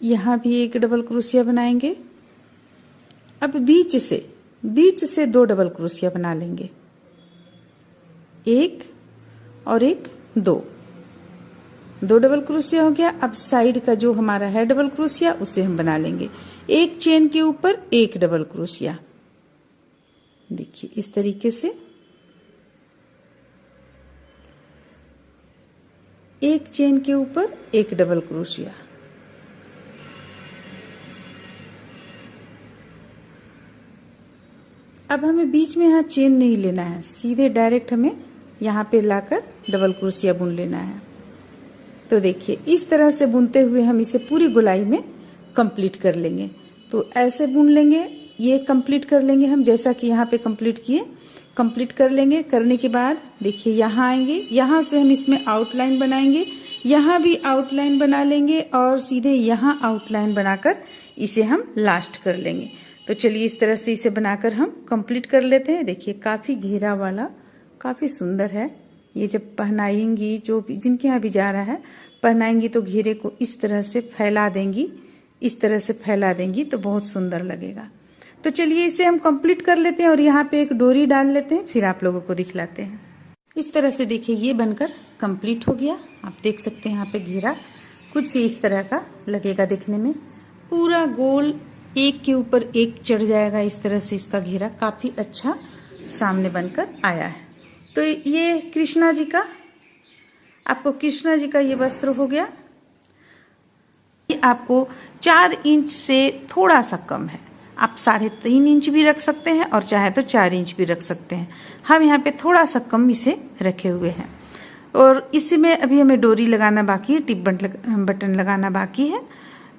यहाँ भी 1 डबल क्रोशिया बनाएंगे। अब बीच से 2 डबल क्रोशिया बना लेंगे, 1 और 1, 2 डबल क्रोशिया हो गया। अब साइड का जो हमारा है डबल क्रोशिया उसे हम बना लेंगे, 1 चेन के ऊपर 1 डबल क्रोशिया। देखिए इस तरीके से 1 चेन के ऊपर 1 डबल क्रोशिया। अब हमें बीच में यहाँ चेन नहीं लेना है, सीधे डायरेक्ट हमें यहाँ पे लाकर डबल क्रोशिया बुन लेना है। तो देखिए इस तरह से बुनते हुए हम इसे पूरी गोलाई में कंप्लीट कर लेंगे। तो ऐसे बुन लेंगे, ये कंप्लीट कर लेंगे हम, जैसा कि यहाँ पे कंप्लीट किए, कंप्लीट कर लेंगे। करने के बाद देखिए यहाँ आएंगे, यहाँ से हम इसमें आउटलाइन बनाएंगे, यहाँ भी आउटलाइन बना लेंगे और सीधे यहाँ आउटलाइन बनाकर इसे हम लास्ट कर लेंगे। तो चलिए इस तरह से इसे बनाकर हम कंप्लीट कर लेते हैं। देखिए काफी घेरा वाला, काफी सुंदर है। ये जब पहनाएंगी, जो भी जिनके यहाँ भी जा रहा है, पहनाएंगी तो घेरे को इस तरह से फैला देंगी, इस तरह से फैला देंगी तो बहुत सुंदर लगेगा। तो चलिए इसे हम कंप्लीट कर लेते हैं और यहाँ पे एक डोरी डाल लेते हैं, फिर आप लोगों को दिखलाते हैं। इस तरह से देखिए ये बनकर कंप्लीट हो गया। आप देख सकते हैं यहाँ पे घेरा कुछ इस तरह का लगेगा देखने में, पूरा गोल एक के ऊपर एक चढ़ जाएगा। इस तरह से इसका घेरा काफी अच्छा सामने बनकर आया है। तो ये कृष्णा जी का, आपको कृष्णा जी का ये वस्त्र हो गया। ये आपको 4 इंच से थोड़ा सा कम है, आप 3.5 इंच भी रख सकते हैं और चाहे तो 4 इंच भी रख सकते हैं। हम यहाँ पे थोड़ा सा कम इसे रखे हुए हैं और इसमें अभी हमें डोरी लगाना बाकी है, टिप बटन लगाना बाकी है।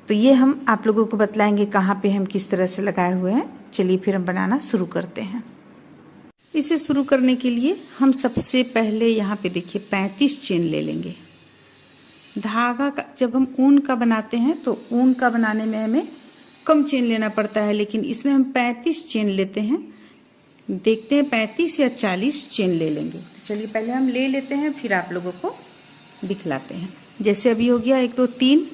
तो ये हम आप लोगों को बतलाएंगे कहाँ पे हम किस तरह से लगाए हुए हैं। चलिए फिर हम बनाना शुरू करते हैं। इसे शुरू करने के लिए हम सबसे पहले यहाँ पे देखिए 35 चेन ले लेंगे। धागा का जब हम ऊन का बनाते हैं तो ऊन का बनाने में हमें कम चेन लेना पड़ता है, लेकिन इसमें हम 35 चेन लेते हैं। देखते हैं 35 या 40 चेन ले लेंगे। तो चलिए पहले हम ले लेते हैं, फिर आप लोगों को दिखलाते हैं। जैसे अभी हो गया 1 2 3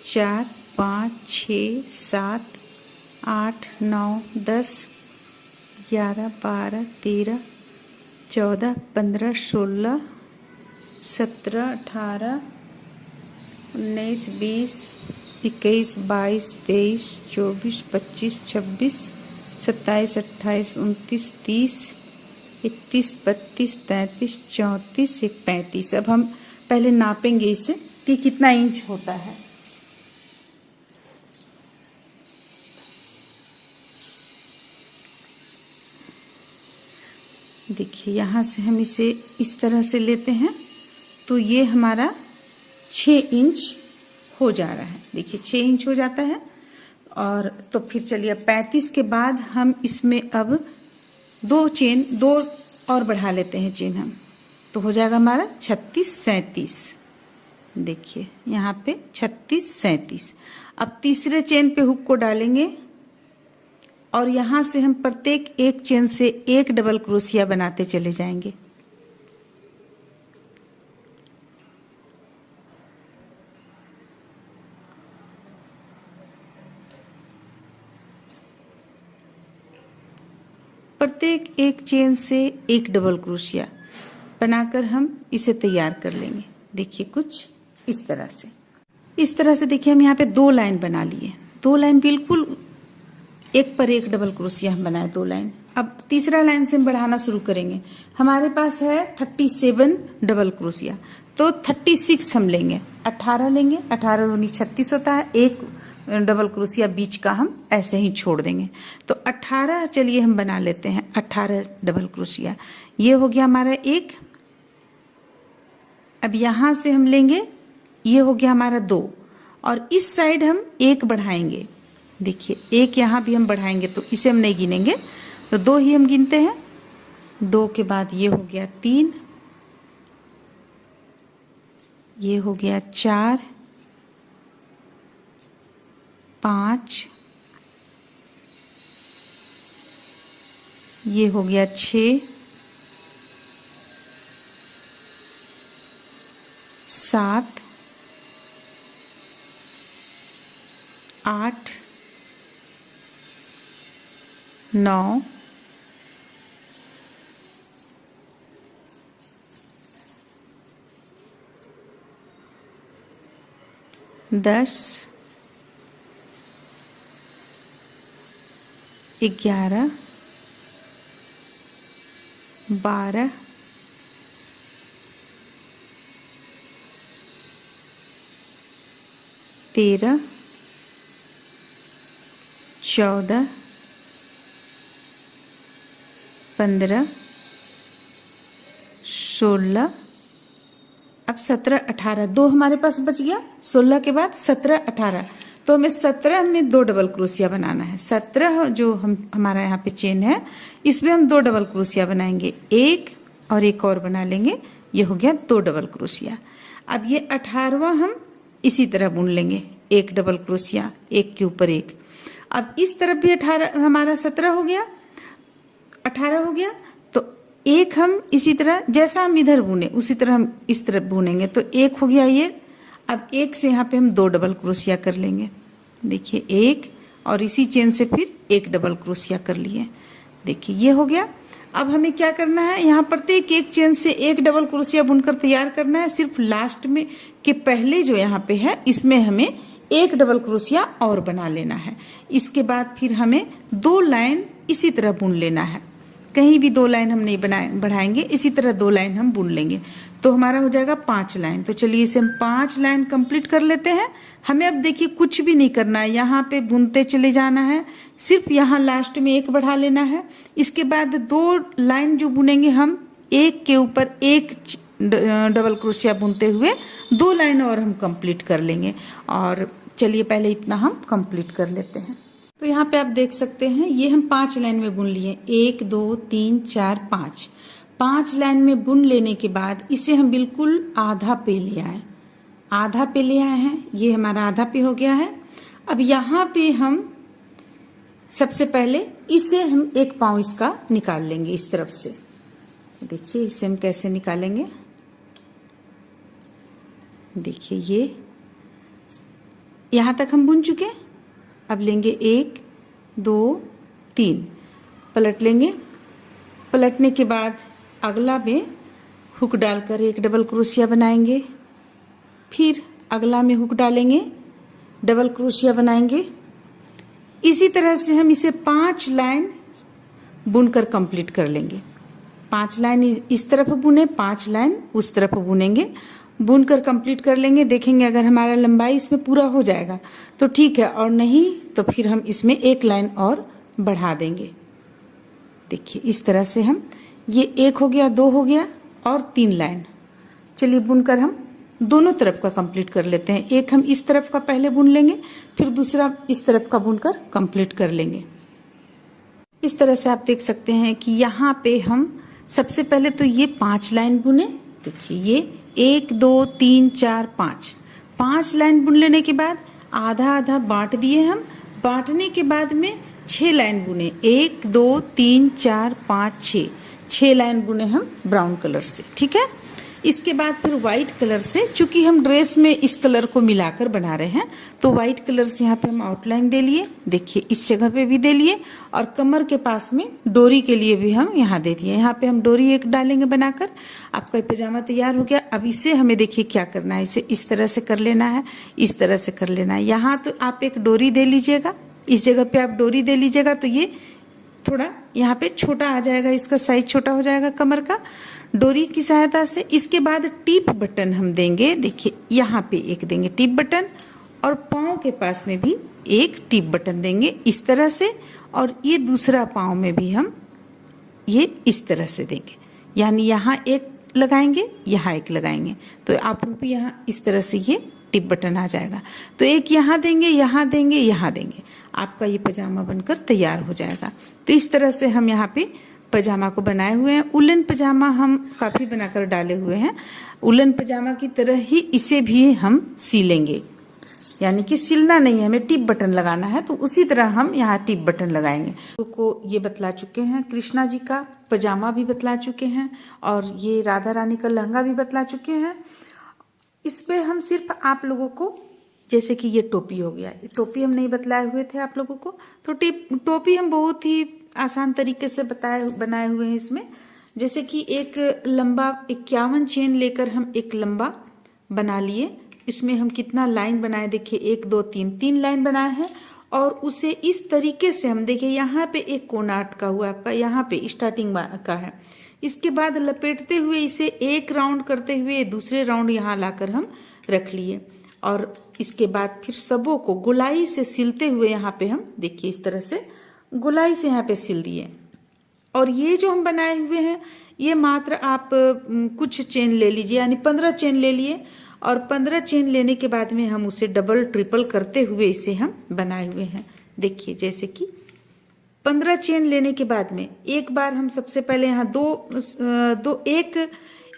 4 5 6 7 8 9 10 11 12 13 14 15 16 17 18 19 20 21 22 23 24 25 26 27 28 29 30 31 32 33 34 35। अब हम पहले नापेंगे इसे कि कितना इंच होता है। देखिए यहाँ से हम इसे इस तरह से लेते हैं तो ये हमारा 6 इंच हो जा रहा है। देखिए 6 इंच हो जाता है। और तो फिर चलिए 35 के बाद हम इसमें अब 2 और बढ़ा लेते हैं चेन हम, तो हो जाएगा हमारा 36 37। देखिए यहाँ पे 36 37। अब तीसरे चेन पे हुक को डालेंगे और यहाँ से हम प्रत्येक एक चेन से 1 डबल क्रोशिया बनाते चले जाएंगे। प्रत्येक एक चेन से एक डबल क्रोशिया बनाकर हम इसे तैयार कर लेंगे। देखिए कुछ इस तरह से। इस तरह से देखिए हम यहाँ पे 2 लाइन बना लिए, 2 लाइन बिल्कुल एक पर एक डबल क्रोशिया हम बनाए 2 लाइन। अब तीसरा लाइन से हम बढ़ाना शुरू करेंगे। हमारे पास है 37 डबल क्रोशिया, तो 36 हम लेंगे, 18 लेंगे, 18 दूनी 36 होता है, एक डबल क्रोशिया बीच का हम ऐसे ही छोड़ देंगे। तो 18 चलिए हम बना लेते हैं, 18 डबल क्रोशिया। ये हो गया हमारा एक। अब यहां से हम लेंगे, ये हो गया हमारा 2, और इस साइड हम एक बढ़ाएंगे। देखिए एक यहां भी हम बढ़ाएंगे, तो इसे हम नहीं गिनेंगे, तो 2 ही हम गिनते हैं। 2 के बाद ये हो गया 3, ये हो गया 4, 5, ये हो गया 6, 7, 8, 9, 10, 11, 12, 13, 14, 15, 16, अब 17, 18, 2 हमारे पास बच गया। 16 के बाद 17, 18, तो हमें 17 में 2 डबल क्रोशिया बनाना है। 17 जो हमारा यहाँ पे चेन है, इसमें हम 2 डबल क्रोशिया बनाएंगे, एक और एक और बना लेंगे, ये हो गया 2 डबल क्रोशिया। अब ये 18वां हम इसी तरह बुन लेंगे, एक डबल क्रोशिया एक के ऊपर एक। अब इस तरफ भी 18 हमारा 17 हो गया, 18 हो गया, तो एक हम इसी तरह जैसा हम इधर बुने उसी तरह हम इस तरफ बुनेंगे, तो एक हो गया ये। अब एक से यहाँ पे हम 2 डबल क्रोशिया कर लेंगे। देखिए एक, और इसी चेन से फिर एक डबल क्रोशिया कर लिए। देखिए ये हो गया। अब हमें क्या करना है, यहाँ प्रत्येक एक चेन से एक डबल क्रोशिया बुनकर तैयार करना है। सिर्फ लास्ट में के पहले जो यहाँ पे है, इसमें हमें एक डबल क्रोशिया और बना लेना है। इसके बाद फिर हमें 2 लाइन इसी तरह बुन लेना है, कहीं भी 2 लाइन हम नहीं बढ़ाएंगे, इसी तरह 2 लाइन हम बुन लेंगे, तो हमारा हो जाएगा 5 लाइन। तो चलिए इसे हम 5 लाइन कंप्लीट कर लेते हैं। हमें अब देखिए कुछ भी नहीं करना है, यहाँ पे बुनते चले जाना है, सिर्फ यहाँ लास्ट में एक बढ़ा लेना है। इसके बाद 2 लाइन जो बुनेंगे हम, एक के ऊपर एक डबल क्रोशिया बुनते हुए 2 लाइन और हम कंप्लीट कर लेंगे। और चलिए पहले इतना हम कंप्लीट कर लेते हैं। तो यहाँ पे आप देख सकते हैं, ये हम 5 लाइन में बुन लिए, 1 2 3 4 5। 5 लाइन में बुन लेने के बाद इसे हम बिल्कुल आधा पे ले आए, आधा पे ले आए हैं, ये हमारा आधा पे हो गया है। अब यहाँ पे हम सबसे पहले इसे हम एक पाँव इसका निकाल लेंगे इस तरफ से। देखिए इसे हम कैसे निकालेंगे, देखिए ये यहाँ तक हम बुन चुके। अब लेंगे 1 2 3, पलट लेंगे। पलटने के बाद अगला में हुक डालकर एक डबल क्रोशिया बनाएंगे, फिर अगला में हुक डालेंगे, डबल क्रोशिया बनाएंगे। इसी तरह से हम इसे 5 लाइन बुनकर कंप्लीट कर लेंगे। 5 लाइन इस तरफ बुने, 5 लाइन उस तरफ बुनेंगे, बुनकर कंप्लीट कर लेंगे। देखेंगे अगर हमारा लंबाई इसमें पूरा हो जाएगा तो ठीक है, और नहीं तो फिर हम इसमें 1 लाइन और बढ़ा देंगे। देखिए इस तरह से हम, ये 1 हो गया, 2 हो गया और 3 लाइन। चलिए बुनकर हम दोनों तरफ का कंप्लीट कर लेते हैं। एक हम इस तरफ का पहले बुन लेंगे, फिर दूसरा इस तरफ का बुनकर कंप्लीट कर लेंगे। इस तरह से आप देख सकते हैं कि यहाँ पे हम सबसे पहले तो ये 5 लाइन बुने। देखिए ये 1 2 3 4 5, 5 लाइन बुन लेने के बाद आधा आधा बांट दिए हम। बांटने के बाद में 6 लाइन बुने, 1 2 3 4 5 6 लाइन बुने हम ब्राउन कलर से। ठीक है, इसके बाद फिर व्हाइट कलर से, चूंकि हम ड्रेस में इस कलर को मिलाकर बना रहे हैं तो व्हाइट कलर से यहाँ पे हम आउटलाइन दे लिए, देखिए इस जगह पे भी दे लिए, और कमर के पास में डोरी के लिए भी हम यहाँ दे दिए। यहाँ पे हम डोरी एक डालेंगे बनाकर। आपका पजामा तैयार हो गया। अब इसे हमें देखिए क्या करना है, इसे इस तरह से कर लेना है, इस तरह से कर लेना है। यहाँ तो आप एक डोरी दे लीजिएगा, इस जगह पे आप डोरी दे लीजिएगा तो ये थोड़ा यहाँ पे छोटा आ जाएगा, इसका साइज छोटा हो जाएगा कमर का, डोरी की सहायता से। इसके बाद टिप बटन हम देंगे, देखिए यहाँ पे एक देंगे टिप बटन, और पाँव के पास में भी एक टिप बटन देंगे इस तरह से, और ये दूसरा पाँव में भी हम ये इस तरह से देंगे, यानी यहाँ एक लगाएंगे, यहाँ एक लगाएंगे, तो आप भी यहाँ इस तरह से ये टिप बटन आ जाएगा। तो एक यहाँ देंगे, यहाँ देंगे, यहाँ देंगे, आपका ये पजामा बनकर तैयार हो जाएगा। तो इस तरह से हम यहाँ पे पजामा को बनाए हुए हैं। उलन पजामा हम काफ़ी बनाकर डाले हुए हैं। उलन पजामा की तरह ही इसे भी हम सिलेंगे, यानी कि सिलना नहीं है, हमें टिप बटन लगाना है, तो उसी तरह हम यहाँ टिप बटन लगाएंगे। को ये बतला चुके हैं, कृष्णा जी का पजामा भी बतला चुके हैं, और ये राधा रानी का लहंगा भी बतला चुके हैं। इस पे हम सिर्फ आप लोगों को, जैसे कि ये टोपी हो गया, ये टोपी हम नहीं बतलाए हुए थे आप लोगों को, तो टोपी हम बहुत ही आसान तरीके से बनाए हुए हैं इसमें। जैसे कि एक लंबा 51 चेन लेकर हम एक लंबा बना लिए। इसमें हम कितना लाइन बनाए, देखिए 1 2 3 लाइन बनाए हैं, और उसे इस तरीके से हम देखिए यहाँ पे एक कोना अटका हुआ आपका, यहाँ पे स्टार्टिंग का है। इसके बाद लपेटते हुए इसे एक राउंड करते हुए दूसरे राउंड यहाँ लाकर हम रख लिए, और इसके बाद फिर सबों को गोलाई से सिलते हुए यहाँ पे हम देखिए इस तरह से गोलाई से यहाँ पे सिल दिए। और ये जो हम बनाए हुए हैं ये मात्र आप कुछ चेन ले लीजिए, यानी 15 चेन ले लिए, और 15 चेन लेने के बाद में हम उसे डबल ट्रिपल करते हुए इसे हम बनाए हुए हैं। देखिए जैसे कि 15 चेन लेने के बाद में एक बार हम सबसे पहले यहाँ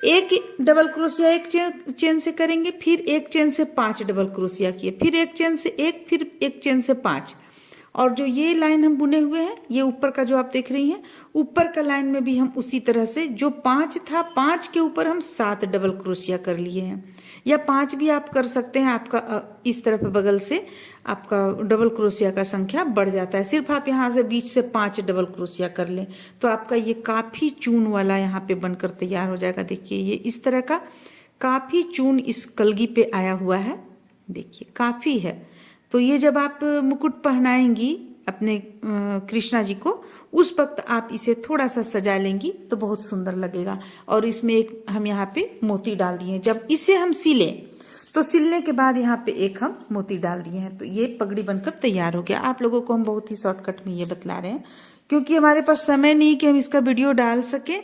एक डबल क्रोशिया एक चेन से करेंगे, फिर एक चेन से 5 डबल क्रोशिया किए, फिर एक चेन से एक, फिर एक चेन से 5। और जो ये लाइन हम बुने हुए हैं, ये ऊपर का जो आप देख रही हैं, ऊपर का लाइन में भी हम उसी तरह से जो 5 था, 5 के ऊपर हम 7 डबल क्रोशिया कर लिए हैं, या 5 भी आप कर सकते हैं। आपका इस तरफ बगल से आपका डबल क्रोशिया का संख्या बढ़ जाता है। सिर्फ आप यहाँ से बीच से 5 डबल क्रोशिया कर लें तो आपका ये काफ़ी चून वाला यहाँ पे बनकर तैयार हो जाएगा। देखिए ये इस तरह का काफ़ी चून इस कलगी पे आया हुआ है, देखिए काफ़ी है। तो ये जब आप मुकुट पहनाएंगी अपने कृष्णा जी को, उस वक्त आप इसे थोड़ा सा सजा लेंगी तो बहुत सुंदर लगेगा। और इसमें एक हम यहाँ पे मोती डाल दिए हैं। जब इसे हम सिलें तो सिलने के बाद यहाँ पे एक हम मोती डाल दिए हैं, तो ये पगड़ी बनकर तैयार हो गया। आप लोगों को हम बहुत ही शॉर्टकट में ये बतला रहे हैं, क्योंकि हमारे पास समय नहीं कि हम इसका वीडियो डाल सकें।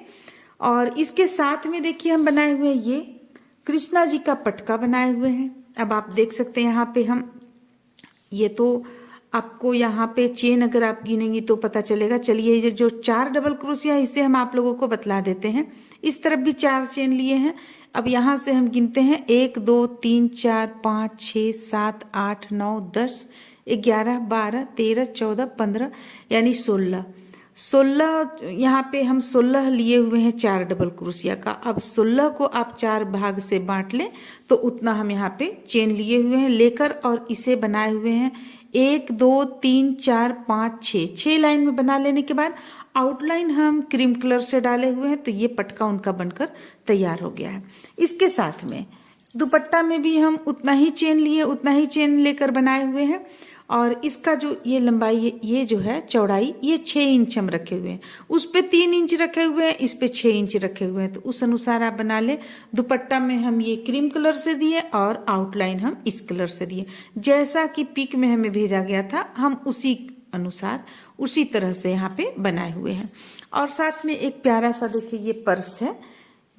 और इसके साथ में देखिए हम बनाए हुए हैं ये कृष्णा जी का पटका बनाए हुए हैं। अब आप देख सकते हैं यहाँ पे हम, ये तो आपको यहाँ पे चेन अगर आप गिनेंगी तो पता चलेगा। चलिए ये जो 4 डबल क्रोशिया है इसे हम आप लोगों को बतला देते हैं। इस तरफ भी 4 चेन लिए हैं। अब यहाँ से हम गिनते हैं 1 2 3 4 5 6 7 8 9 10 11 12 13 14 15 यानी 16 यहाँ पे हम 16 लिए हुए हैं 4 डबल क्रोशिया का। अब 16 को आप 4 भाग से बांट लें तो उतना हम यहाँ पे चेन लिए हुए हैं लेकर, और इसे बनाए हुए हैं 1 2 3 4 5 6 लाइन में बना लेने के बाद आउटलाइन हम क्रीम कलर से डाले हुए हैं, तो ये पटका उनका बनकर तैयार हो गया है। इसके साथ में दुपट्टा में भी हम उतना ही चेन लिए, उतना ही चेन लेकर बनाए हुए हैं। और इसका जो ये लंबाई है, ये जो है चौड़ाई, ये 6 इंच हम रखे हुए हैं। उस पे 3 इंच रखे हुए हैं, इस पे 6 इंच रखे हुए हैं, तो उस अनुसार आप बना ले। दुपट्टा में हम ये क्रीम कलर से दिए और आउटलाइन हम इस कलर से दिए, जैसा कि पिक में हमें भेजा गया था हम उसी अनुसार उसी तरह से यहाँ पे बनाए हुए हैं। और साथ में एक प्यारा सा देखिए ये पर्स है,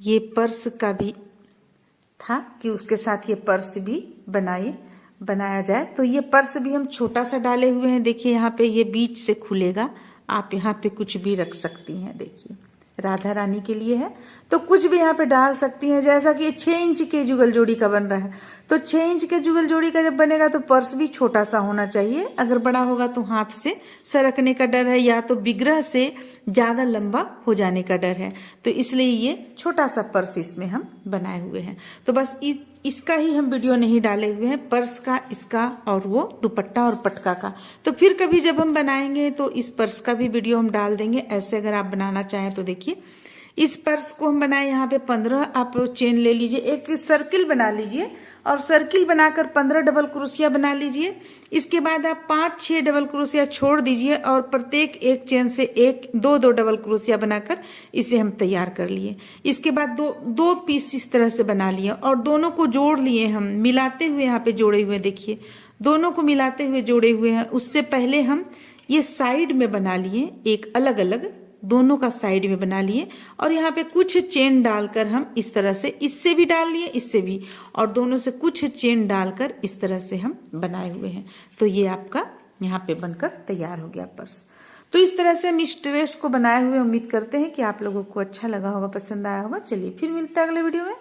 ये पर्स का भी था कि उसके साथ ये पर्स भी बनाया जाए, तो ये पर्स भी हम छोटा सा डाले हुए हैं। देखिए यहाँ पे ये बीच से खुलेगा, आप यहाँ पे कुछ भी रख सकती हैं। देखिए राधा रानी के लिए है। तो कुछ भी यहाँ पे डाल सकती हैं, जैसा कि 6 इंच के जुगल जोड़ी का बन रहा है, तो 6 इंच के जुगल जोड़ी का जब बनेगा तो पर्स भी छोटा सा होना चाहिए। अगर बड़ा होगा तो हाथ से सरकने का डर है, या तो विग्रह से ज़्यादा लंबा हो जाने का डर है, तो इसलिए ये छोटा सा पर्स इसमें हम बनाए हुए हैं। तो बस इसका ही हम वीडियो नहीं डाले हुए हैं, पर्स का, इसका और वो दुपट्टा और पटका का। तो फिर कभी जब हम बनाएंगे तो इस पर्स का भी वीडियो हम डाल देंगे। ऐसे अगर आप बनाना चाहें तो देखिए, इस पर्स को हम बनाए, यहाँ पे 15 आप चेन ले लीजिए, एक सर्किल बना लीजिए और सर्किल बनाकर 15 डबल क्रोशिया बना लीजिए। इसके बाद आप 5-6 डबल क्रोशिया छोड़ दीजिए और प्रत्येक एक चेन से 1-2 डबल क्रोशिया बनाकर इसे हम तैयार कर लिए। इसके बाद दो पीस इस तरह से बना लिए और दोनों को जोड़ लिए, हम मिलाते हुए यहाँ पे जोड़े हुए, देखिए दोनों को मिलाते हुए जोड़े हुए हैं। उससे पहले हम ये साइड में बना लिए, एक अलग अलग दोनों का साइड में बना लिए और यहाँ पे कुछ चेन डालकर हम इस तरह से, इससे भी डाल लिए, इससे भी, और दोनों से कुछ चेन डालकर इस तरह से हम बनाए हुए हैं। तो ये आपका यहाँ पे बनकर तैयार हो गया पर्स। तो इस तरह से हम इस ड्रेस को बनाए हुए उम्मीद करते हैं कि आप लोगों को अच्छा लगा होगा, पसंद आया होगा। चलिए फिर मिलते हैं अगले वीडियो में।